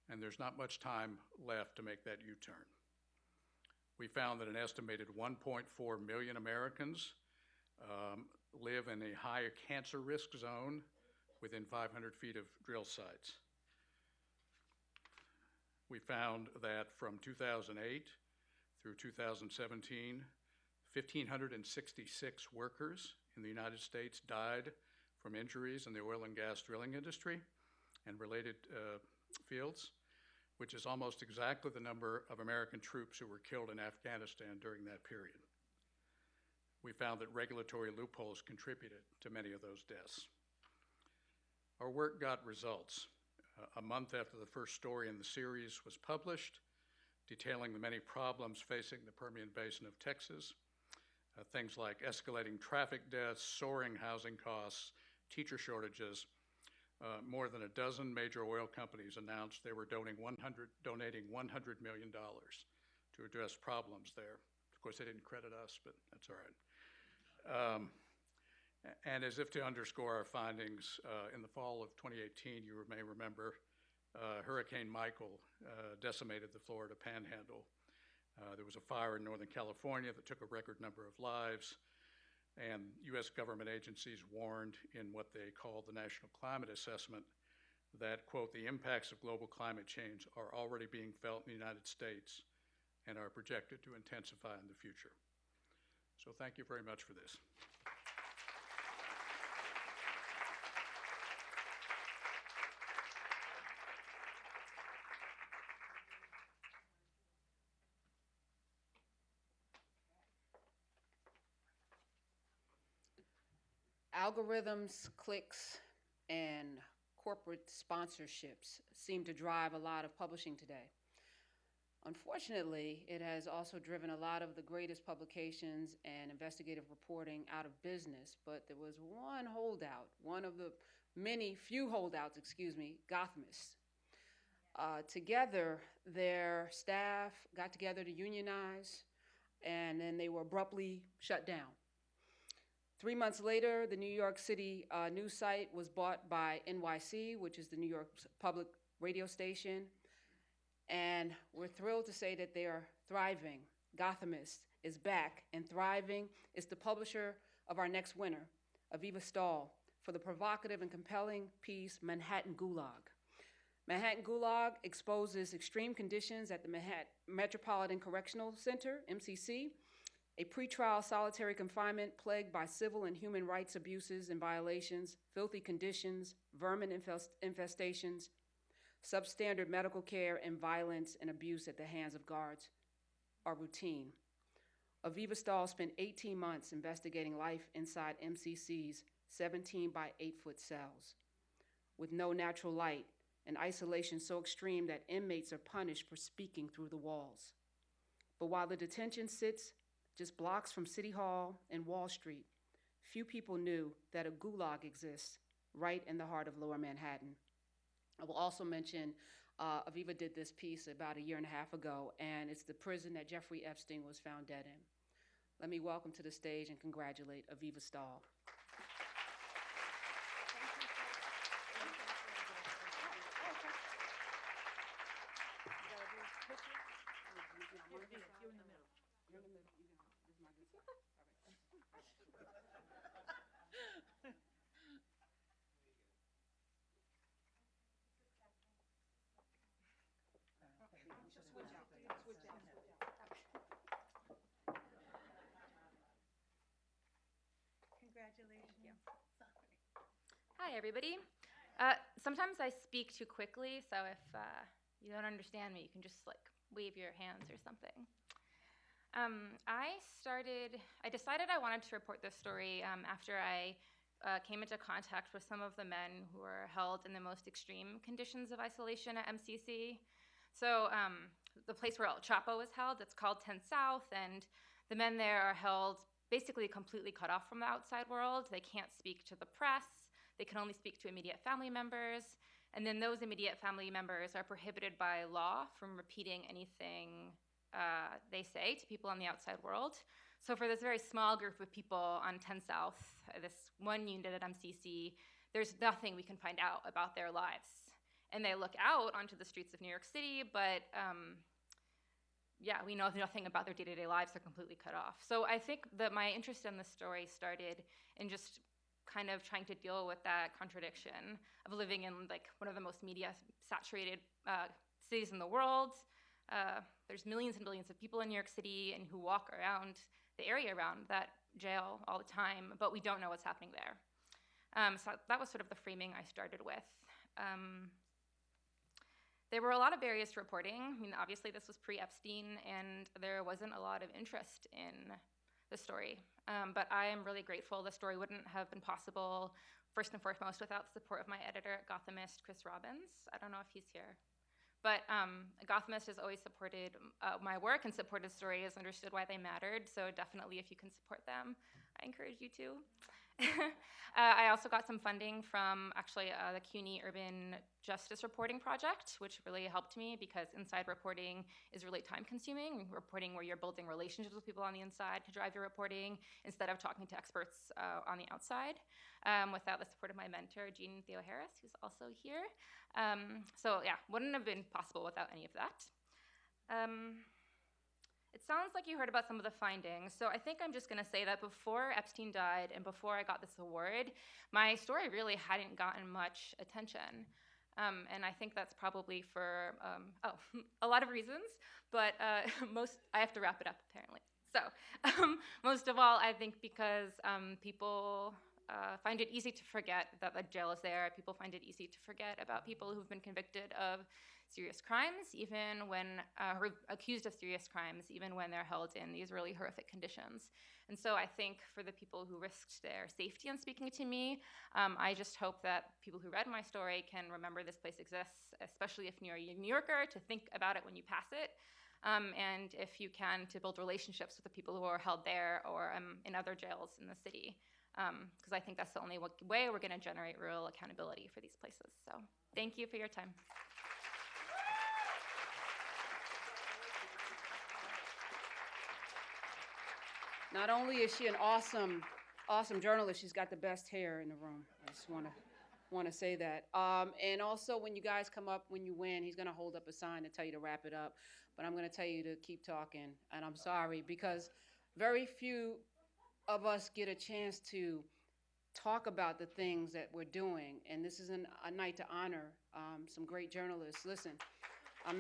and there's not much time left to make that U-turn. We found that an estimated 1.4 million Americans live in a high cancer risk zone within 500 feet of drill sites. We found that from 2008 through 2017, 1,566 workers in the United States died from injuries in the oil and gas drilling industry and related fields, which is almost exactly the number of American troops who were killed in Afghanistan during that period. We found that regulatory loopholes contributed to many of those deaths. Our work got results. A month after the first story in the series was published, detailing the many problems facing the Permian Basin of Texas, things like escalating traffic deaths, soaring housing costs, teacher shortages. More than a dozen major oil companies announced they were donating $100 million to address problems there. Of course, they didn't credit us, but that's all right. And as if to underscore our findings, in the fall of 2018, you may remember, Hurricane Michael decimated the Florida Panhandle. There was a fire in Northern California that took a record number of lives, and U.S. government agencies warned in what they called the National Climate Assessment that, quote, the impacts of global climate change are already being felt in the United States and are projected to intensify in the future. So thank you very much for this. Algorithms, clicks, and corporate sponsorships seem to drive a lot of publishing today. Unfortunately, it has also driven a lot of the greatest publications and investigative reporting out of business, but there was one holdout, one of the few holdouts, Gothamists. Together, their staff got together to unionize, and then they were abruptly shut down. 3 months later, the New York City news site was bought by NYC, which is the New York public radio station. And we're thrilled to say that they are thriving. Gothamist is back and thriving. It's the publisher of our next winner, Aviva Stahl, for the provocative and compelling piece, Manhattan Gulag. Manhattan Gulag exposes extreme conditions at the Manhattan Metropolitan Correctional Center, MCC, a pretrial solitary confinement plagued by civil and human rights abuses and violations, filthy conditions, vermin infestations, substandard medical care, and violence and abuse at the hands of guards are routine. Aviva Stahl spent 18 months investigating life inside MCC's 17 by 8-foot cells with no natural light and isolation so extreme that inmates are punished for speaking through the walls. But while the detention sits just blocks from City Hall and Wall Street, few people knew that a gulag exists right in the heart of Lower Manhattan. I will also mention Aviva did this piece about 1.5 years ago, and it's the prison that Jeffrey Epstein was found dead in. Let me welcome to the stage and congratulate Aviva Stahl. Congratulations. Hi, everybody. Sometimes I speak too quickly, so if you don't understand me, you can just wave your hands or something. I decided I wanted to report this story after I came into contact with some of the men who were held in the most extreme conditions of isolation at MCC. So the place where El Chapo was held, it's called 10 South, and the men there are held basically completely cut off from the outside world. They can't speak to the press. They can only speak to immediate family members. And then those immediate family members are prohibited by law from repeating anything they say to people in the outside world. So for this very small group of people on 10 South, this one unit at MCC, there's nothing we can find out about their lives. And they look out onto the streets of New York City, but we know nothing about their day-to-day lives. They're completely cut off. So I think that my interest in this story started in just kind of trying to deal with that contradiction of living in one of the most media-saturated cities in the world. There's millions and billions of people in New York City and who walk around the area around that jail all the time, but we don't know what's happening there. So that was sort of the framing I started with. There were a lot of barriers to reporting. I mean, obviously this was pre-Epstein, and there wasn't a lot of interest in the story. But I am really grateful. The story wouldn't have been possible, first and foremost, without the support of my editor at Gothamist, Chris Robbins. I don't know if he's here. But Gothamist has always supported my work and supported stories, understood why they mattered. So definitely, if you can support them, I encourage you to. I also got some funding from actually the Cuny Urban Justice Reporting Project, which really helped me because inside reporting is really time consuming. Reporting where you're building relationships with people on the inside to drive your reporting instead of talking to experts on the outside. Without the support of my mentor, Jean Theo Harris, who's also here. So yeah, wouldn't have been possible without any of that. It sounds like you heard about some of the findings, so I think I'm just going to say that before Epstein died and before I got this award, my story really hadn't gotten much attention. And I think that's probably for, a lot of reasons, but I have to wrap it up apparently. So most of all, I think because people find it easy to forget that the jail is there. People find it easy to forget about people who've been convicted of serious crimes, even when or accused of serious crimes, even when they're held in these really horrific conditions. And so I think for the people who risked their safety in speaking to me, I just hope that people who read my story can remember this place exists, especially if you're a New Yorker, to think about it when you pass it. And if you can, to build relationships with the people who are held there or in other jails in the city. Because I think that's the only way we're going to generate real accountability for these places. So thank you for your time. Not only is she an awesome journalist, she's got the best hair in the room. I just want to say that. And also, when you guys come up, when you win, he's going to hold up a sign to tell you to wrap it up. But I'm going to tell you to keep talking. And I'm sorry, because very few of us get a chance to talk about the things that we're doing. And this is a night to honor some great journalists. Listen, I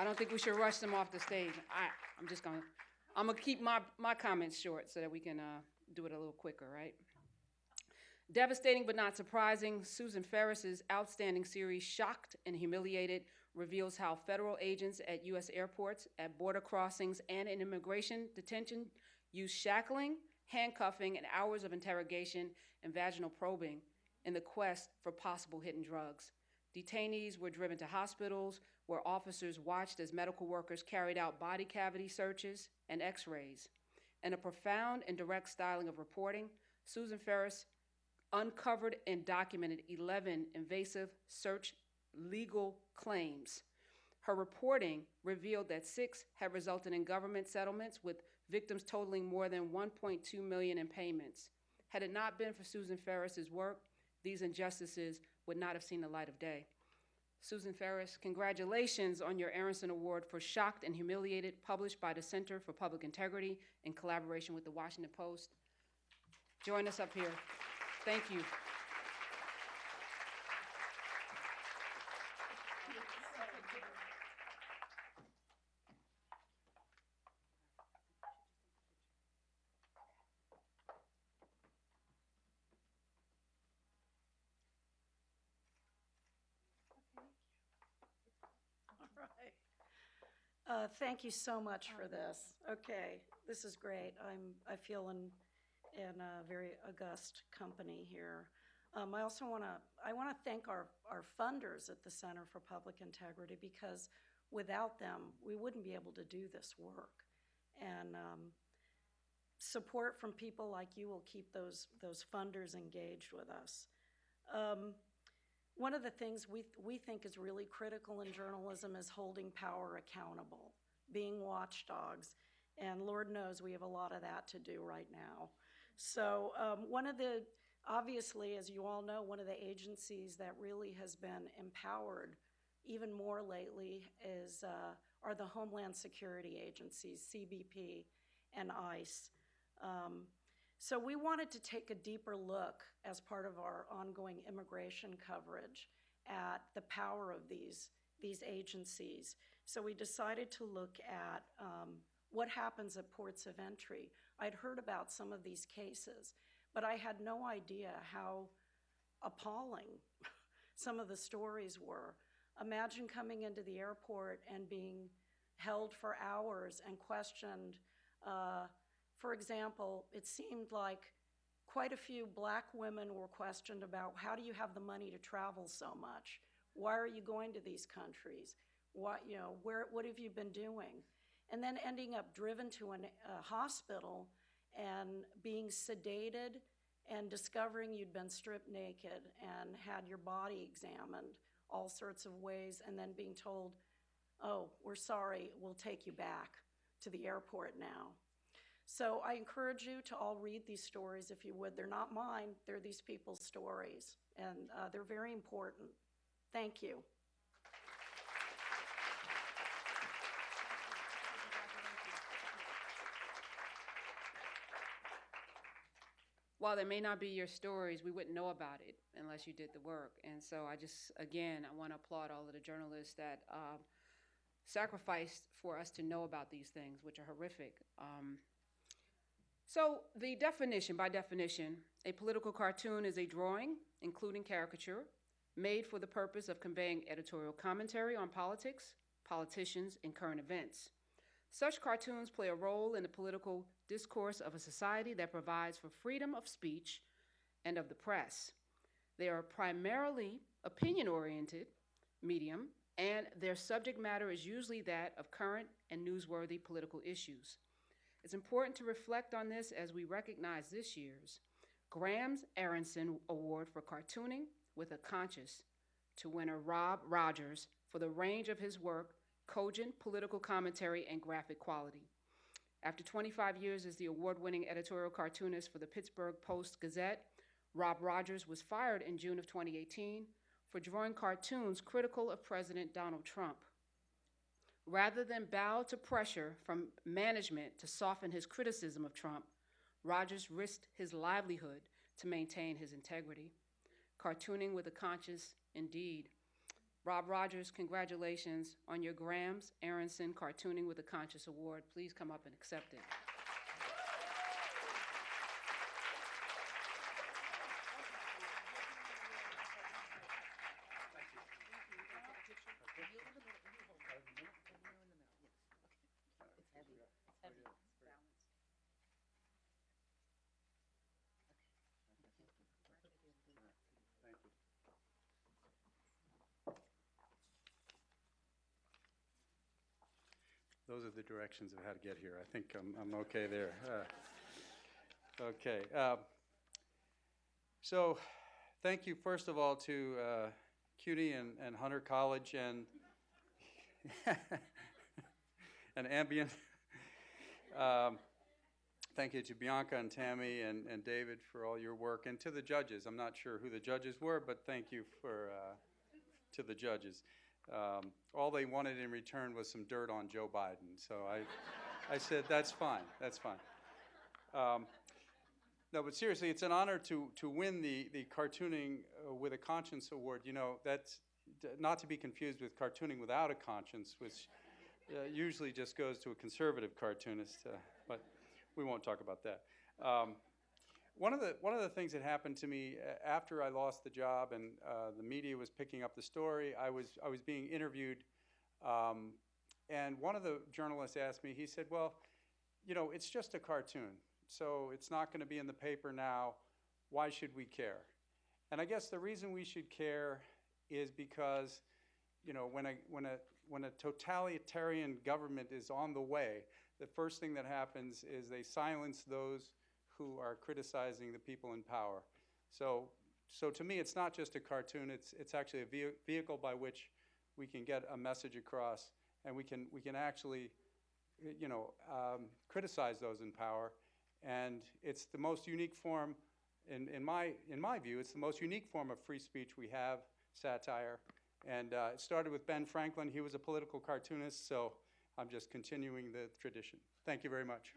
don't think we should rush them off the stage. I'm going to keep my comments short so that we can do it a little quicker, right? Devastating but not surprising, Susan Ferris's outstanding series, Shocked and Humiliated, reveals how federal agents at U.S. airports, at border crossings, and in immigration detention use shackling, handcuffing, and hours of interrogation and vaginal probing in the quest for possible hidden drugs. Detainees were driven to hospitals where officers watched as medical workers carried out body cavity searches and x-rays. In a profound and direct styling of reporting, Susan Ferris uncovered and documented 11 invasive search legal claims. Her reporting revealed that 6 had resulted in government settlements with victims totaling more than $1.2 million in payments. Had it not been for Susan Ferris's work, these injustices would not have seen the light of day. Susan Ferris, congratulations on your Aronson Award for Shocked and Humiliated, published by the Center for Public Integrity in collaboration with the Washington Post. Join us up here. Thank you. Thank you so much for this. Okay, this is great. I feel in a very august company here. I also want to thank our funders at the Center for Public Integrity, because without them, we wouldn't be able to do this work. And support from people like you will keep those funders engaged with us. One of the things we think is really critical in journalism is holding power accountable, being watchdogs, and Lord knows we have a lot of that to do right now. So obviously, as you all know, one of the agencies that really has been empowered even more lately are the Homeland Security agencies, CBP and ICE. So we wanted to take a deeper look as part of our ongoing immigration coverage at the power of these agencies. So we decided to look at what happens at ports of entry. I'd heard about some of these cases, but I had no idea how appalling some of the stories were. Imagine coming into the airport and being held for hours and questioned. For example, it seemed like quite a few Black women were questioned about, how do you have the money to travel so much? Why are you going to these countries? What have you been doing? And then ending up driven to a hospital and being sedated and discovering you'd been stripped naked and had your body examined all sorts of ways, and then being told, oh, we're sorry, we'll take you back to the airport now. So I encourage you to all read these stories if you would. They're not mine, they're these people's stories, and they're very important. Thank you. While they may not be your stories, we wouldn't know about it unless you did the work. And so I want to applaud all of the journalists that sacrificed for us to know about these things, which are horrific. So the definition, by definition, a political cartoon is a drawing, including caricature, made for the purpose of conveying editorial commentary on politics, politicians, and current events. Such cartoons play a role in the political discourse of a society that provides for freedom of speech and of the press. They are primarily opinion-oriented medium, and their subject matter is usually that of current and newsworthy political issues. It's important to reflect on this as we recognize this year's Graham's Aronson Award for Cartooning with a Conscience to winner Rob Rogers for the range of his work, cogent political commentary, and graphic quality. After 25 years as the award-winning editorial cartoonist for the Pittsburgh Post-Gazette, Rob Rogers was fired in June of 2018 for drawing cartoons critical of President Donald Trump. Rather than bow to pressure from management to soften his criticism of Trump, Rogers risked his livelihood to maintain his integrity. Cartooning with a conscience, indeed. Rob Rogers, congratulations on your Graham's Aronson Cartooning with a Conscience Award. Please come up and accept it. Those are the directions of how to get here. I think I'm okay there. Okay. So thank you, first of all, to Cuny and Hunter College and and Ambient. Thank you to Bianca and Tammy and David for all your work, and to the judges. I'm not sure who the judges were, but thank you to the judges. All they wanted in return was some dirt on Joe Biden. So I said, that's fine, that's fine. No, but seriously, it's an honor to win the Cartooning with a Conscience Award. You know, that's not to be confused with Cartooning Without a Conscience, which usually just goes to a conservative cartoonist, but we won't talk about that. One of the things that happened to me after I lost the job and the media was picking up the story, I was being interviewed, and one of the journalists asked me, he said, well, you know, it's just a cartoon, so it's not going to be in the paper now. Why should we care? And I guess the reason we should care is because, you know, when a totalitarian government is on the way, the first thing that happens is they silence those who are criticizing the people in power. So to me, it's not just a cartoon. It's actually a vehicle by which we can get a message across, and we can actually, you know, criticize those in power. And it's the most unique form, in my view, it's the most unique form of free speech we have, satire. And it started with Ben Franklin. He was a political cartoonist, so I'm just continuing the tradition. Thank you very much.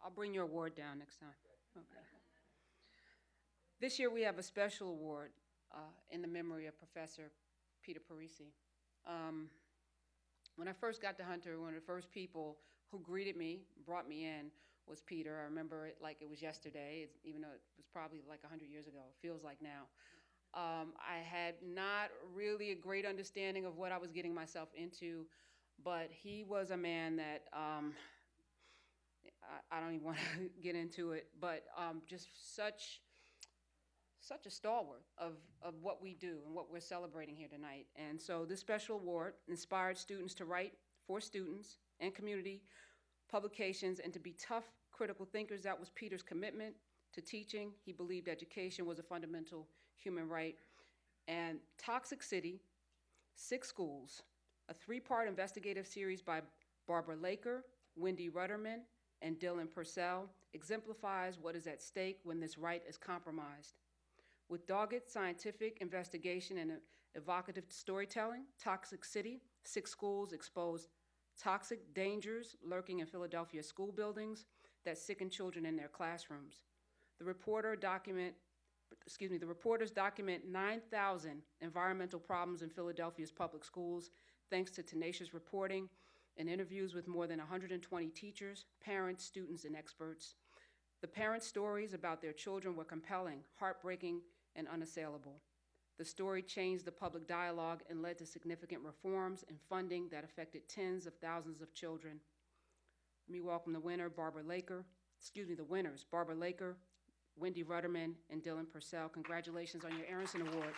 I'll bring your award down next time. Okay. This year we have a special award in the memory of Professor Peter Parisi. When I first got to Hunter, one of the first people who greeted me, brought me in, was Peter. I remember it like it was yesterday, even though it was probably like 100 years ago. It feels like now. I had not really a great understanding of what I was getting myself into, but he was a man that I don't even want to get into it, but just such a stalwart of what we do and what we're celebrating here tonight. And so this special award inspired students to write for students and community publications and to be tough, critical thinkers. That was Peter's commitment to teaching. He believed education was a fundamental human right. And Toxic City, 6 Schools, a 3-part investigative series by Barbara Laker, Wendy Rudderman, and Dylan Purcell, exemplifies what is at stake when this right is compromised. With dogged scientific investigation and evocative storytelling, Toxic City, 6 Schools exposed toxic dangers lurking in Philadelphia school buildings that sicken children in their classrooms. The reporters document 9,000 environmental problems in Philadelphia's public schools, thanks to tenacious reporting and interviews with more than 120 teachers, parents, students, and experts. The parents' stories about their children were compelling, heartbreaking, and unassailable. The story changed the public dialogue and led to significant reforms and funding that affected tens of thousands of children. Let me welcome the winners, Barbara Laker, Wendy Rudderman, and Dylan Purcell. Congratulations on your Aronson Award.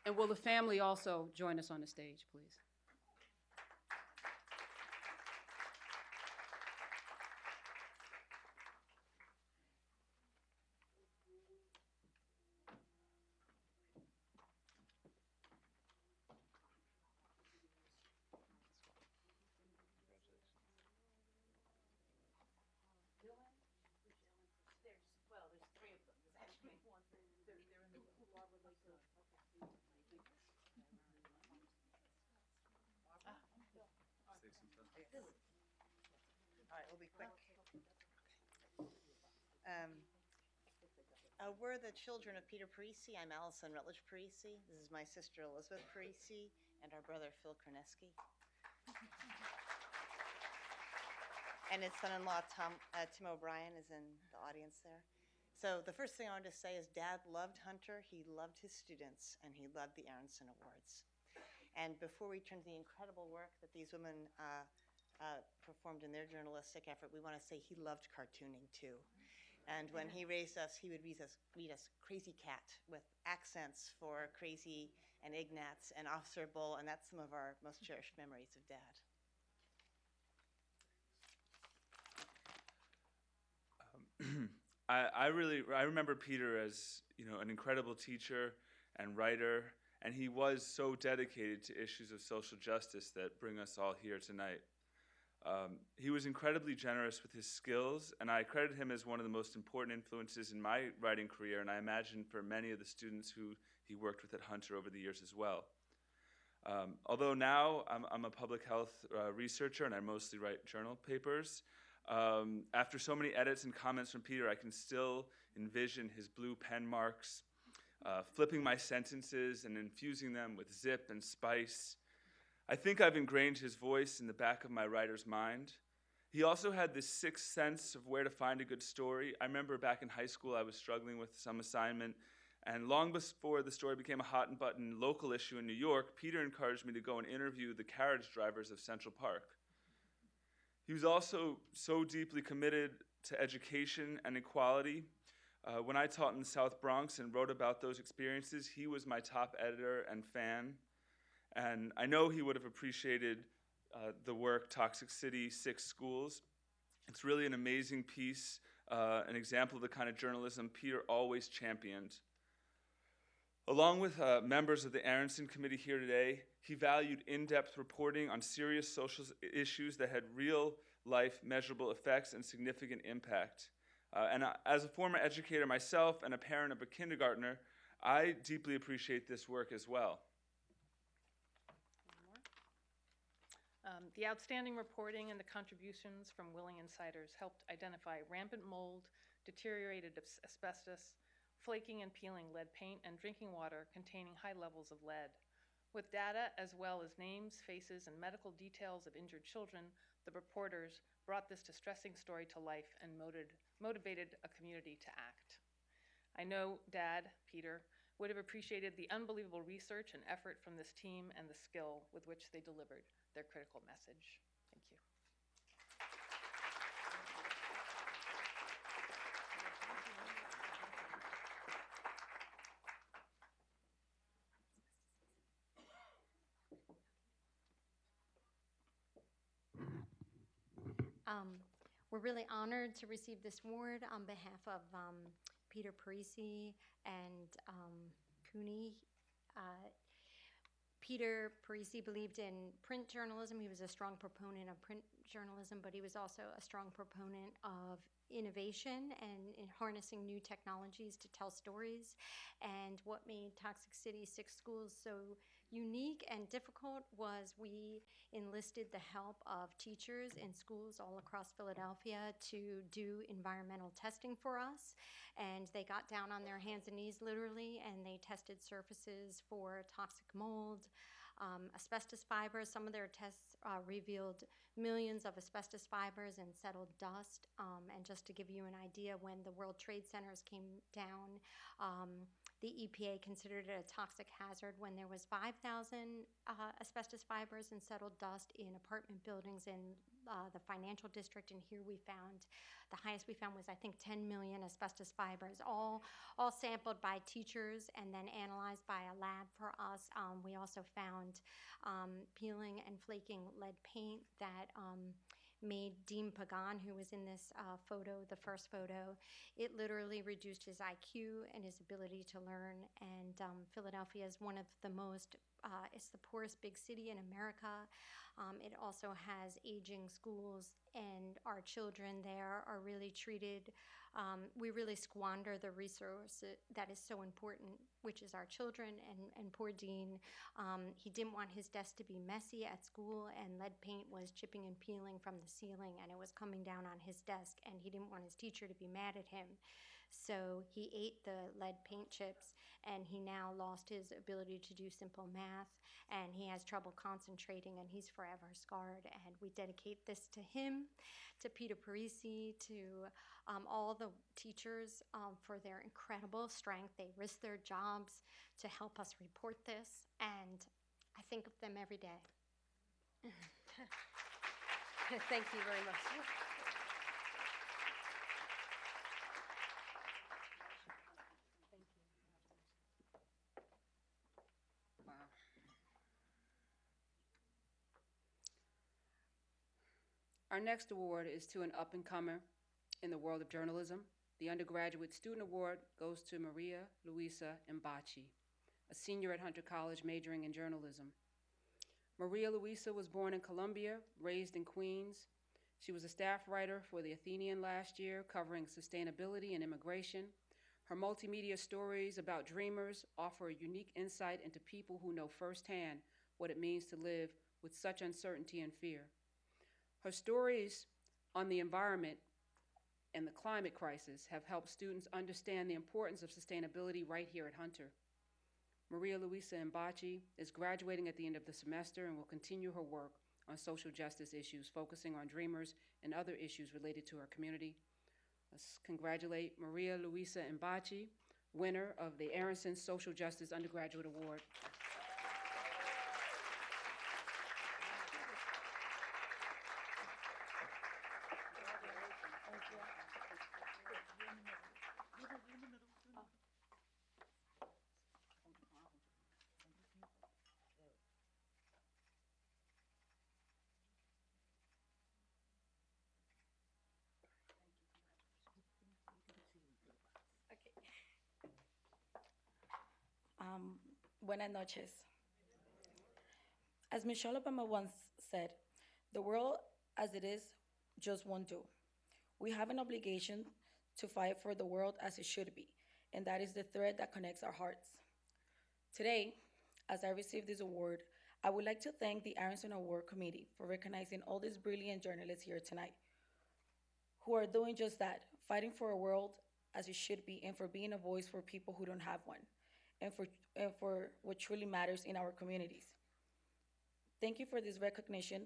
And will the family also join us on the stage, please? All right, we'll be quick. We're the children of Peter Parisi. I'm Allison Rutledge Parisi. This is my sister Elizabeth Parisi and our brother Phil Kraneski. And his son-in-law Tim O'Brien is in the audience there. So the first thing I wanted to say is Dad loved Hunter, he loved his students, and he loved the Aronson Awards. And before we turn to the incredible work that these women performed in their journalistic effort, we want to say he loved cartooning too. And when he raised us, he would read us Crazy Cat with accents for Crazy and Ignatz and Officer Bull, and that's some of our most cherished memories of Dad. I remember Peter as, an incredible teacher and writer, and he was so dedicated to issues of social justice that bring us all here tonight. He was incredibly generous with his skills, and I credit him as one of the most important influences in my writing career, and I imagine for many of the students who he worked with at Hunter over the years as well. Although now I'm a public health researcher and I mostly write journal papers, after so many edits and comments from Peter, I can still envision his blue pen marks, flipping my sentences and infusing them with zip and spice. I think I've ingrained his voice in the back of my writer's mind. He also had this sixth sense of where to find a good story. I remember back in high school I was struggling with some assignment, and long before the story became a hot and button local issue in New York, Peter encouraged me to go and interview the carriage drivers of Central Park. He was also so deeply committed to education and equality. When I taught in the South Bronx and wrote about those experiences, he was my top editor and fan. And I know he would have appreciated the work Toxic City, 6 Schools. It's really an amazing piece, an example of the kind of journalism Peter always championed. Along with members of the Aronson Committee here today, he valued in-depth reporting on serious social issues that had real-life measurable effects and significant impact. As a former educator myself and a parent of a kindergartner, I deeply appreciate this work as well. The outstanding reporting and the contributions from willing insiders helped identify rampant mold, deteriorated asbestos, flaking and peeling lead paint, and drinking water containing high levels of lead. With data as well as names, faces, and medical details of injured children, the reporters brought this distressing story to life and motivated a community to act. I know Dad, Peter, would have appreciated the unbelievable research and effort from this team and the skill with which they delivered their critical message. Thank you. We're really honored to receive this award on behalf of Peter Parisi and Cuny. Peter Parisi believed in print journalism. He was a strong proponent of print journalism, but he was also a strong proponent of innovation and in harnessing new technologies to tell stories. And what made Toxic City 6 schools so unique and difficult was we enlisted the help of teachers in schools all across Philadelphia to do environmental testing for us. And they got down on their hands and knees literally, and they tested surfaces for toxic mold, asbestos fibers. Some of their tests revealed millions of asbestos fibers and settled dust. And just to give you an idea, when the World Trade Centers came down, the EPA considered it a toxic hazard when there was 5,000 asbestos fibers and settled dust in apartment buildings in the financial district. And here we found, the highest we found was, I think, 10 million asbestos fibers, all sampled by teachers and then analyzed by a lab for us. We also found peeling and flaking lead paint that made Dean Pagan, who was in this photo, the first photo, it literally reduced his IQ and his ability to learn. And Philadelphia is one of the most, it's the poorest big city in America. It also has aging schools, and our children there are really treated, we really squander the resource that is so important, which is our children. And poor Dean, he didn't want his desk to be messy at school, and lead paint was chipping and peeling from the ceiling, and it was coming down on his desk, and he didn't want his teacher to be mad at him. So he ate the lead paint chips, and he now lost his ability to do simple math, and he has trouble concentrating, and he's forever scarred. And we dedicate this to him, to Peter Parisi, to all the teachers for their incredible strength. They risk their jobs to help us report this, and I think of them every day. Thank you very much. Our next award is to an up-and-comer in the world of journalism. The Undergraduate Student Award goes to Maria Luisa Mbachi, a senior at Hunter College majoring in journalism. Maria Luisa was born in Colombia, raised in Queens. She was a staff writer for the Athenian last year, covering sustainability and immigration. Her multimedia stories about dreamers offer a unique insight into people who know firsthand what it means to live with such uncertainty and fear. Her stories on the environment and the climate crisis have helped students understand the importance of sustainability right here at Hunter. Maria Luisa Mbachi is graduating at the end of the semester and will continue her work on social justice issues, focusing on dreamers and other issues related to our community. Let's congratulate Maria Luisa Mbachi, winner of the Aronson Social Justice Undergraduate Award. Buenas noches. As Michelle Obama once said, the world as it is just won't do. We have an obligation to fight for the world as it should be, and that is the thread that connects our hearts. Today, as I receive this award, I would like to thank the Aronson Award Committee for recognizing all these brilliant journalists here tonight who are doing just that, fighting for a world as it should be, and for being a voice for people who don't have one, and for what truly matters in our communities. Thank you for this recognition,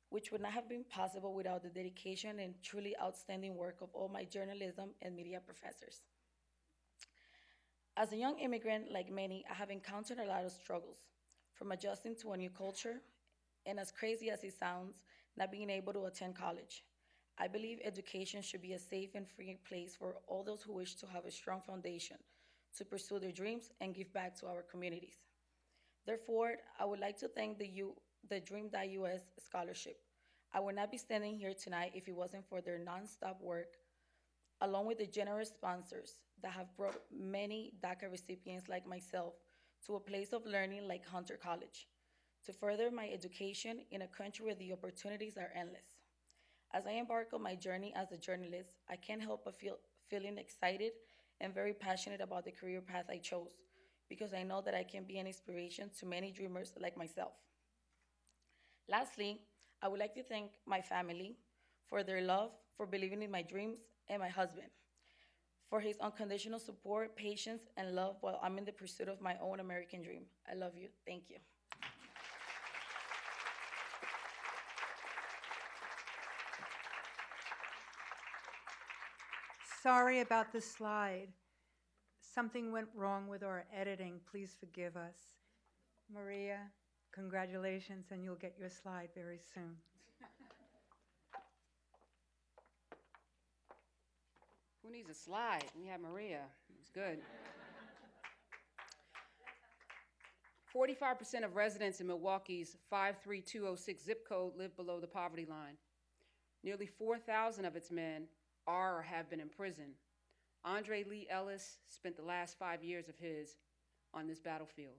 which would not have been possible without the dedication and truly outstanding work of all my journalism and media professors. As a young immigrant, like many, I have encountered a lot of struggles, from adjusting to a new culture, and as crazy as it sounds, not being able to attend college. I believe education should be a safe and free place for all those who wish to have a strong foundation to pursue their dreams and give back to our communities. Therefore, I would like to thank the Dream.US Scholarship, I would not be standing here tonight if it wasn't for their nonstop work, along with the generous sponsors that have brought many DACA recipients like myself to a place of learning like Hunter College, to further my education in a country where the opportunities are endless. As I embark on my journey as a journalist, I can't help but feeling excited and very passionate about the career path I chose, because I know that I can be an inspiration to many dreamers like myself. Lastly, I would like to thank my family for their love, for believing in my dreams, and my husband for his unconditional support, patience, and love while I'm in the pursuit of my own American dream. I love you. Thank you. Sorry about the slide. Something went wrong with our editing. Please forgive us. Maria, congratulations, and you'll get your slide very soon. Who needs a slide? We have Maria. It's good. 45% of residents in Milwaukee's 53206 zip code live below the poverty line. Nearly 4,000 of its men are or have been in prison. Andre Lee Ellis spent the last 5 years of his on this battlefield.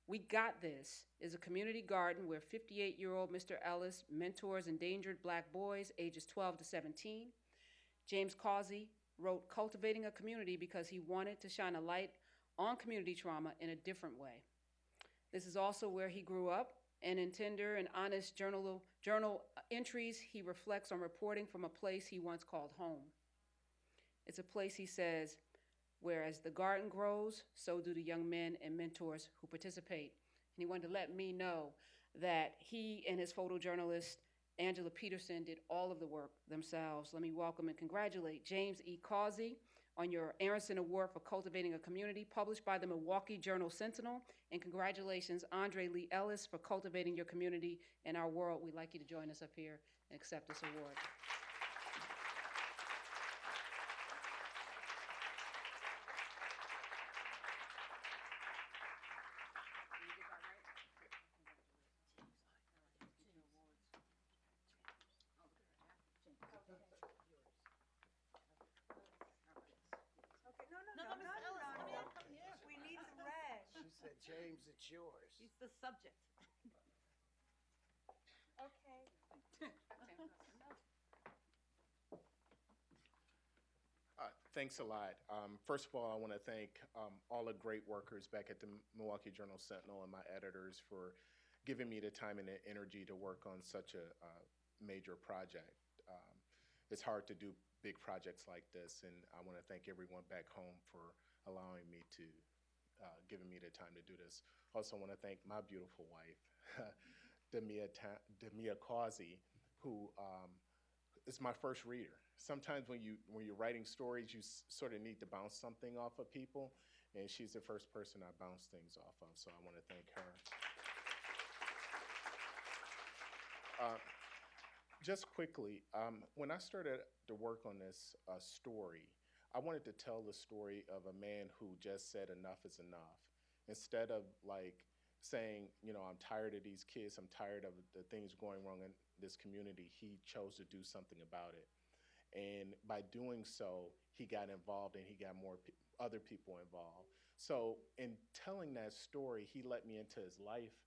We Got This is a community garden where 58-year-old Mr. Ellis mentors endangered Black boys ages 12 to 17. James Causey wrote Cultivating a Community because he wanted to shine a light on community trauma in a different way. This is also where he grew up, and in tender and honest journal entries, he reflects on reporting from a place he once called home. It's a place, he says, where as the garden grows, so do the young men and mentors who participate. And he wanted to let me know that he and his photojournalist, Angela Peterson, did all of the work themselves. Let me welcome and congratulate James E. Causey on your Aronson Award for Cultivating a Community, published by the Milwaukee Journal-Sentinel. And congratulations, Andre Lee Ellis, for cultivating your community in our world. We'd like you to join us up here and accept this award. We need the red. She said, James, it's yours. He's the subject. Okay. Thanks a lot. First of all, I want to thank all the great workers back at the Milwaukee Journal-Sentinel and my editors for giving me the time and the energy to work on such a major project. It's hard to do big projects like this, and I want to thank everyone back home for allowing me to, giving me the time to do this. Also want to thank my beautiful wife, Demia Causey, who is my first reader. Sometimes when you're writing stories, you sort of need to bounce something off of people, and she's the first person I bounce things off of, so I want to thank her. Just quickly, when I started to work on this story, I wanted to tell the story of a man who just said enough is enough. Instead of like saying, you know, I'm tired of these kids, I'm tired of the things going wrong in this community, he chose to do something about it. And by doing so, he got involved and he got more other people involved. So in telling that story, he let me into his life,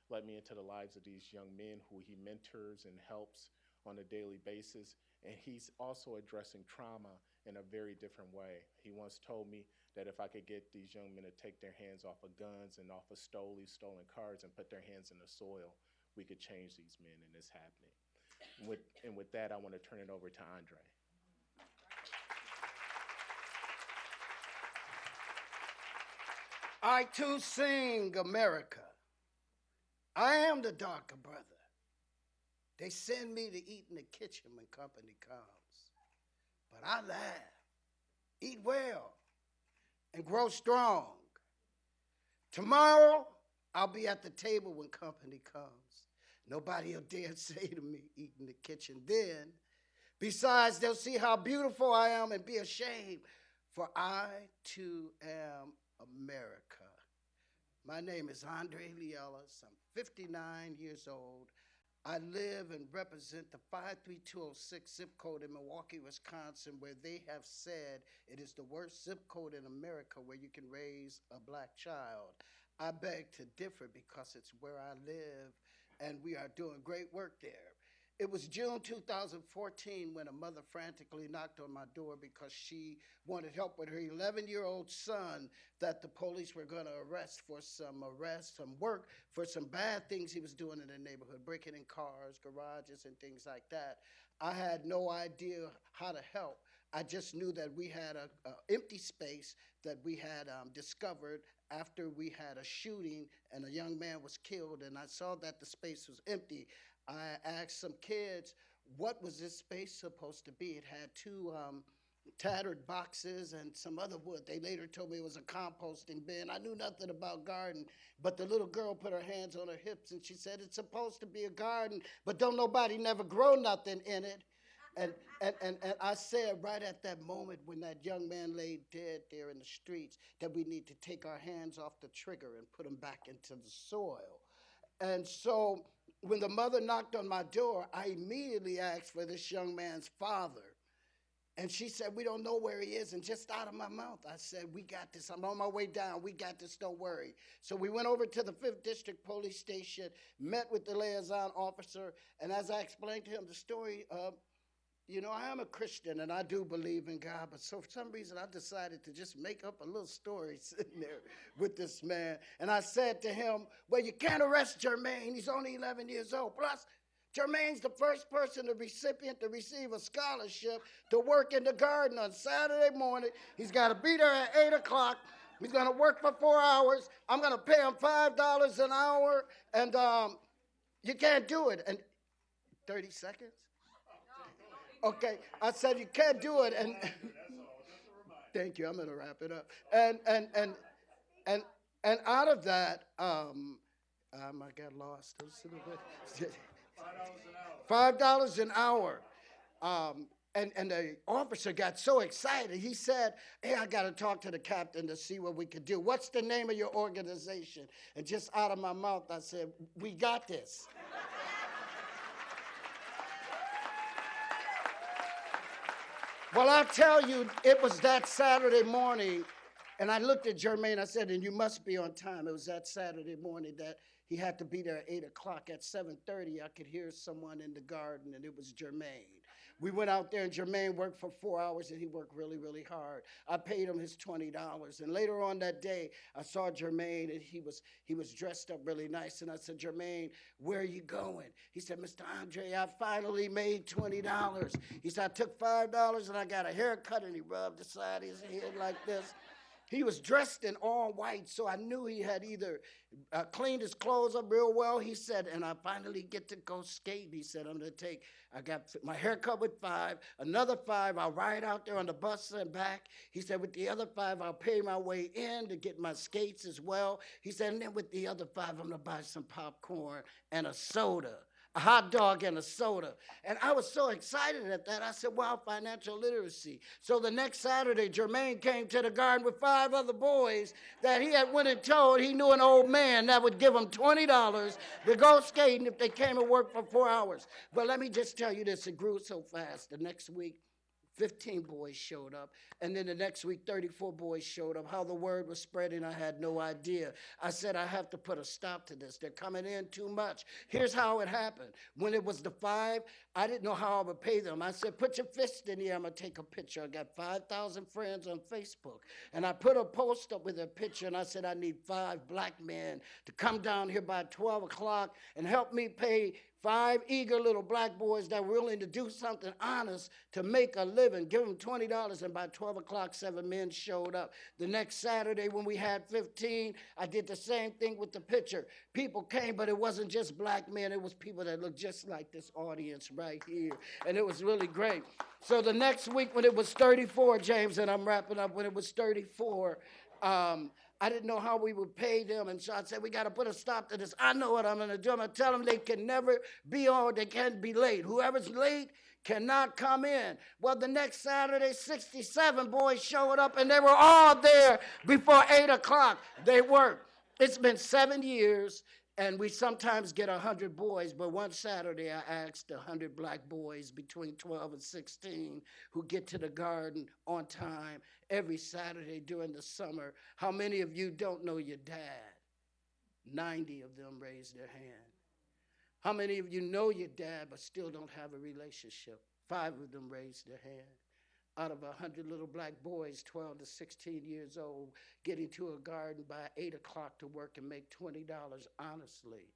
let me into the lives of these young men who he mentors and helps on a daily basis. And he's also addressing trauma in a very different way. He once told me that if I could get these young men to take their hands off of guns and off of stolen cars and put their hands in the soil, we could change these men, and it's happening. And with that, I want to turn it over to Andre. I too sing America. I am the darker brother. They send me to eat in the kitchen when company comes. But I laugh, eat well, and grow strong. Tomorrow, I'll be at the table when company comes. Nobody will dare say to me, eat in the kitchen then. Besides, they'll see how beautiful I am and be ashamed, for I too am America. My name is Andre Lee Ellis. I'm 59 years old. I live and represent the 53206 zip code in Milwaukee, Wisconsin, where they have said it is the worst zip code in America where you can raise a black child. I beg to differ because it's where I live, and we are doing great work there. It was June 2014 when a mother frantically knocked on my door because she wanted help with her 11-year-old son that the police were going to arrest, some work for some bad things he was doing in the neighborhood, breaking in cars, garages, and things like that. I had no idea how to help. I just knew that we had a empty space that we had discovered after we had a shooting and a young man was killed, and I saw that the space was empty. I asked some kids, what was this space supposed to be? It had two tattered boxes and some other wood. They later told me it was a composting bin. I knew nothing about garden, but the little girl put her hands on her hips and she said, it's supposed to be a garden, but don't nobody never grow nothing in it. And I said right at that moment when that young man lay dead there in the streets that we need to take our hands off the trigger and put them back into the soil. And so when the mother knocked on my door, I immediately asked for this young man's father. And she said, we don't know where he is. And just out of my mouth, I said, we got this. I'm on my way down. We got this. Don't worry. So we went over to the 5th District Police Station, met with the liaison officer. And as I explained to him the story, I am a Christian and I do believe in God, but so for some reason I decided to just make up a little story sitting there with this man. And I said to him, well, you can't arrest Jermaine. He's only 11 years old. Plus, Jermaine's the first recipient to receive a scholarship to work in the garden on Saturday morning. He's got to be there at 8 o'clock. He's going to work for 4 hours. I'm going to pay him $5 an hour, and you can't do it. And 30 seconds? Okay, I said you can't do it, and thank you. I'm going to wrap it up. And out of that, I got lost. $5 an hour. And the officer got so excited. He said, hey, I got to talk to the captain to see what we could do. What's the name of your organization? And just out of my mouth, I said, we got this. Well, I'll tell you, it was that Saturday morning, and I looked at Jermaine, I said, and you must be on time. It was that Saturday morning that he had to be there at 8 o'clock. At 7:30, I could hear someone in the garden, and it was Jermaine. We went out there, and Jermaine worked for 4 hours, and he worked really, really hard. I paid him his $20. And later on that day, I saw Jermaine, and he was dressed up really nice. And I said, Jermaine, where are you going? He said, Mr. Andre, I finally made $20. He said, I took $5, and I got a haircut, and he rubbed the side of his head like this. He was dressed in all white, so I knew he had either cleaned his clothes up real well. He said, and I finally get to go skate. He said, I got my haircut with $5, another $5, I'll ride out there on the bus and back. He said, with the other $5, I'll pay my way in to get my skates as well. He said, and then with the other $5, I'm gonna buy some popcorn and a soda. A hot dog and a soda. And I was so excited at that. I said, wow, financial literacy. So the next Saturday, Jermaine came to the garden with 5 other boys that he had went and told he knew an old man that would give them $20 to go skating if they came and worked for 4 hours. But let me just tell you this, it grew so fast. The next week, 15 boys showed up, and then the next week, 34 boys showed up. How the word was spreading, I had no idea. I said, I have to put a stop to this. They're coming in too much. Here's how it happened. When it was the 5, I didn't know how I would pay them. I said, put your fist in the air, I'm going to take a picture. I got 5,000 friends on Facebook, and I put a post up with a picture, and I said, I need 5 black men to come down here by 12 o'clock and help me pay 5 eager little black boys that were willing to do something honest to make a living. Give them $20, and by 12 o'clock, 7 men showed up. The next Saturday when we had 15, I did the same thing with the picture. People came, but it wasn't just black men. It was people that looked just like this audience right here, and it was really great. So the next week when it was 34, James, and I'm wrapping up, when it was 34, I didn't know how we would pay them, and so I said, we got to put a stop to this. I know what I'm going to do. I'm going to tell them they can never be on, they can't be late. Whoever's late cannot come in. Well, the next Saturday, 67 boys showed up, and they were all there before 8 o'clock. They worked. It's been 7 years, And we sometimes get 100 boys, but one Saturday I asked 100 black boys between 12 and 16 who get to the garden on time every Saturday during the summer, how many of you don't know your dad? 90 of them raised their hand. How many of you know your dad but still don't have a relationship? 5 of them raised their hand. Out of 100 little black boys, 12 to 16 years old, getting to a garden by 8 o'clock to work and make $20 honestly,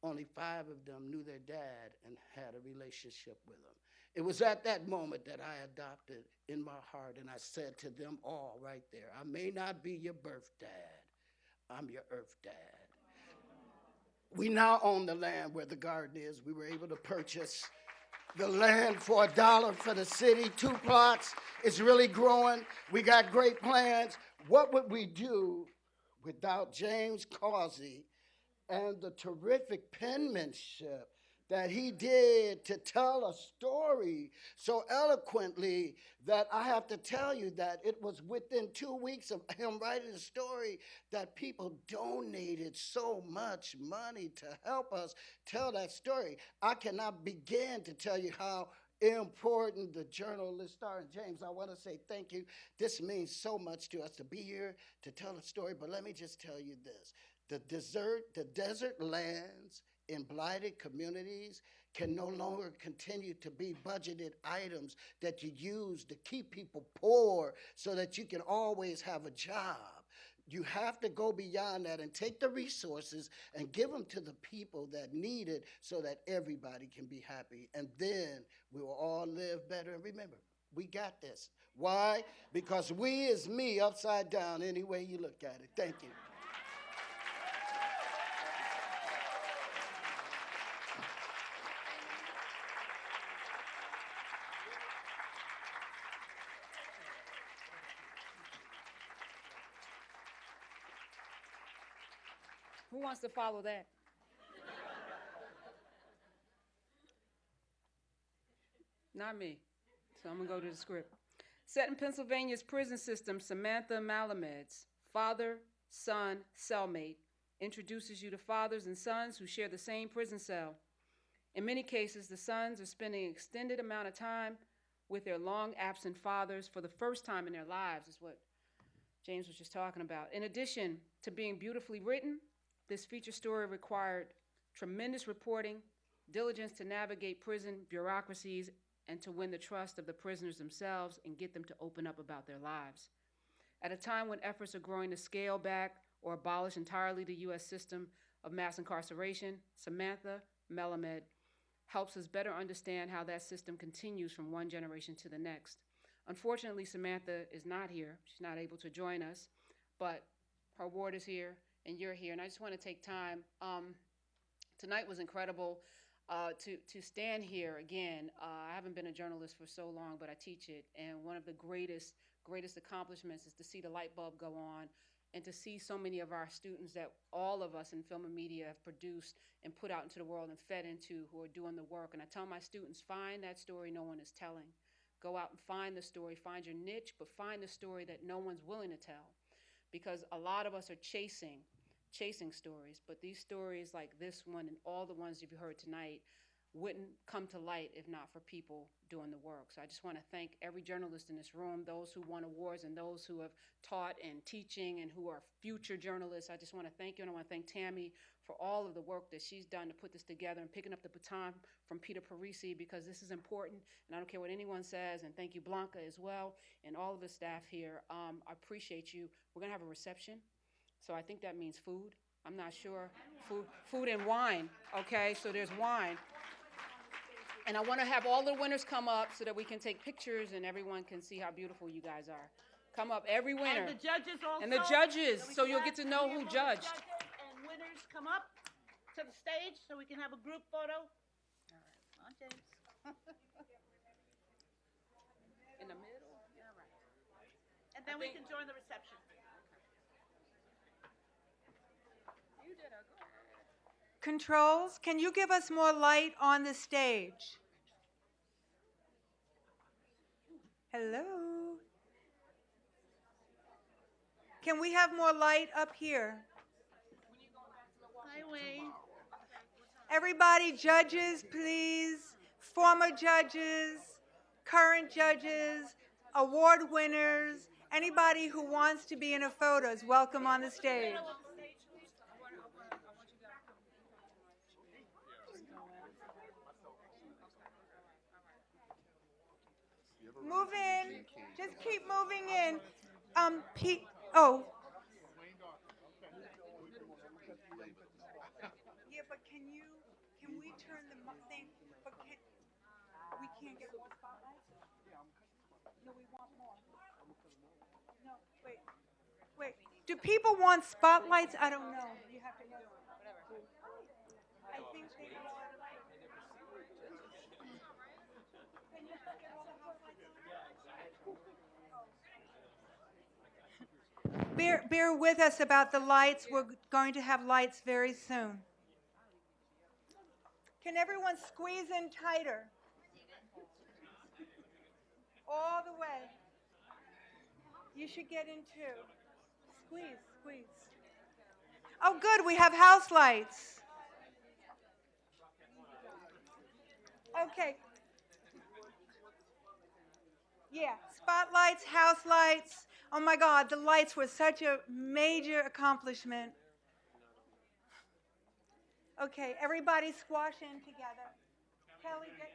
only 5 of them knew their dad and had a relationship with him. It was at that moment that I adopted in my heart, and I said to them all right there, I may not be your birth dad, I'm your earth dad. We now own the land where the garden is. We were able to purchase the land for $1 for the city, 2 plots. It's really growing. We got great plans. What would we do without James Causey and the terrific penmanship that he did to tell a story so eloquently that I have to tell you that it was within 2 weeks of him writing the story that people donated so much money to help us tell that story. I cannot begin to tell you how important the journalists are. And James, I want to say thank you. This means so much to us to be here to tell the story, but let me just tell you this. The desert lands in blighted communities can no longer continue to be budgeted items that you use to keep people poor so that you can always have a job. You have to go beyond that and take the resources and give them to the people that need it so that everybody can be happy. And then we will all live better. And remember, we got this. Why? Because we is me upside down any way you look at it. Thank you. Who wants to follow that? Not me. So I'm going to go to the script. Set in Pennsylvania's prison system, Samantha Malamed's father, son, cellmate introduces you to fathers and sons who share the same prison cell. In many cases, the sons are spending an extended amount of time with their long-absent fathers for the first time in their lives, is what James was just talking about. In addition to being beautifully written, this feature story required tremendous reporting, diligence to navigate prison bureaucracies, and to win the trust of the prisoners themselves and get them to open up about their lives. At a time when efforts are growing to scale back or abolish entirely the U.S. system of mass incarceration, Samantha Melamed helps us better understand how that system continues from one generation to the next. Unfortunately, Samantha is not here. She's not able to join us, but her ward is here and you're here. And I just want to take time. Tonight was incredible to stand here again. I haven't been a journalist for so long, but I teach it. And one of the greatest accomplishments is to see the light bulb go on and to see so many of our students that all of us in film and media have produced and put out into the world and fed into, who are doing the work. And I tell my students, find that story no one is telling. Go out and find the story, find your niche, but find the story that no one's willing to tell. Because a lot of us are chasing stories, but these stories like this one and all the ones you've heard tonight wouldn't come to light if not for people doing the work. So I just want to thank every journalist in this room, those who won awards and those who have taught and teaching and who are future journalists. I just want to thank you, and I want to thank Tammy for all of the work that she's done to put this together and picking up the baton from Peter Parisi, because this is important, and I don't care what anyone says. And thank you, Blanca, as well, and all of the staff here. I appreciate you. We're going to have a reception, so I think that means food. I'm not sure. Food and wine, okay? So there's wine. And I want to have all the winners come up so that we can take pictures and everyone can see how beautiful you guys are. Come up, every winner. And the judges also. And the judges, so you'll get to know who judged. And winners come up to the stage so we can have a group photo. All right. Come on, James. In the middle? Yeah, right. And then we can join the reception. You did a good. Controls, can you give us more light on the stage? Hello? Can we have more light up here? I way. Everybody, judges, please. Former judges, current judges, award winners, anybody who wants to be in a photo is welcome on the stage. Move in. Just keep moving in. Pete. Oh. Yeah, but can we turn the thing? But we can't get more spotlights? No, we want more. No, wait. Do people want spotlights? I don't know. You have to go. I think they want. Can you get all the spotlights? Bear with us about the lights. We're going to have lights very soon. Can everyone squeeze in tighter? All the way. You should get in too. Squeeze. Oh, good. We have house lights. Okay. Yeah, spotlights, house lights. Oh my God, the lights were such a major accomplishment. Okay, everybody squash in together. Kelly, get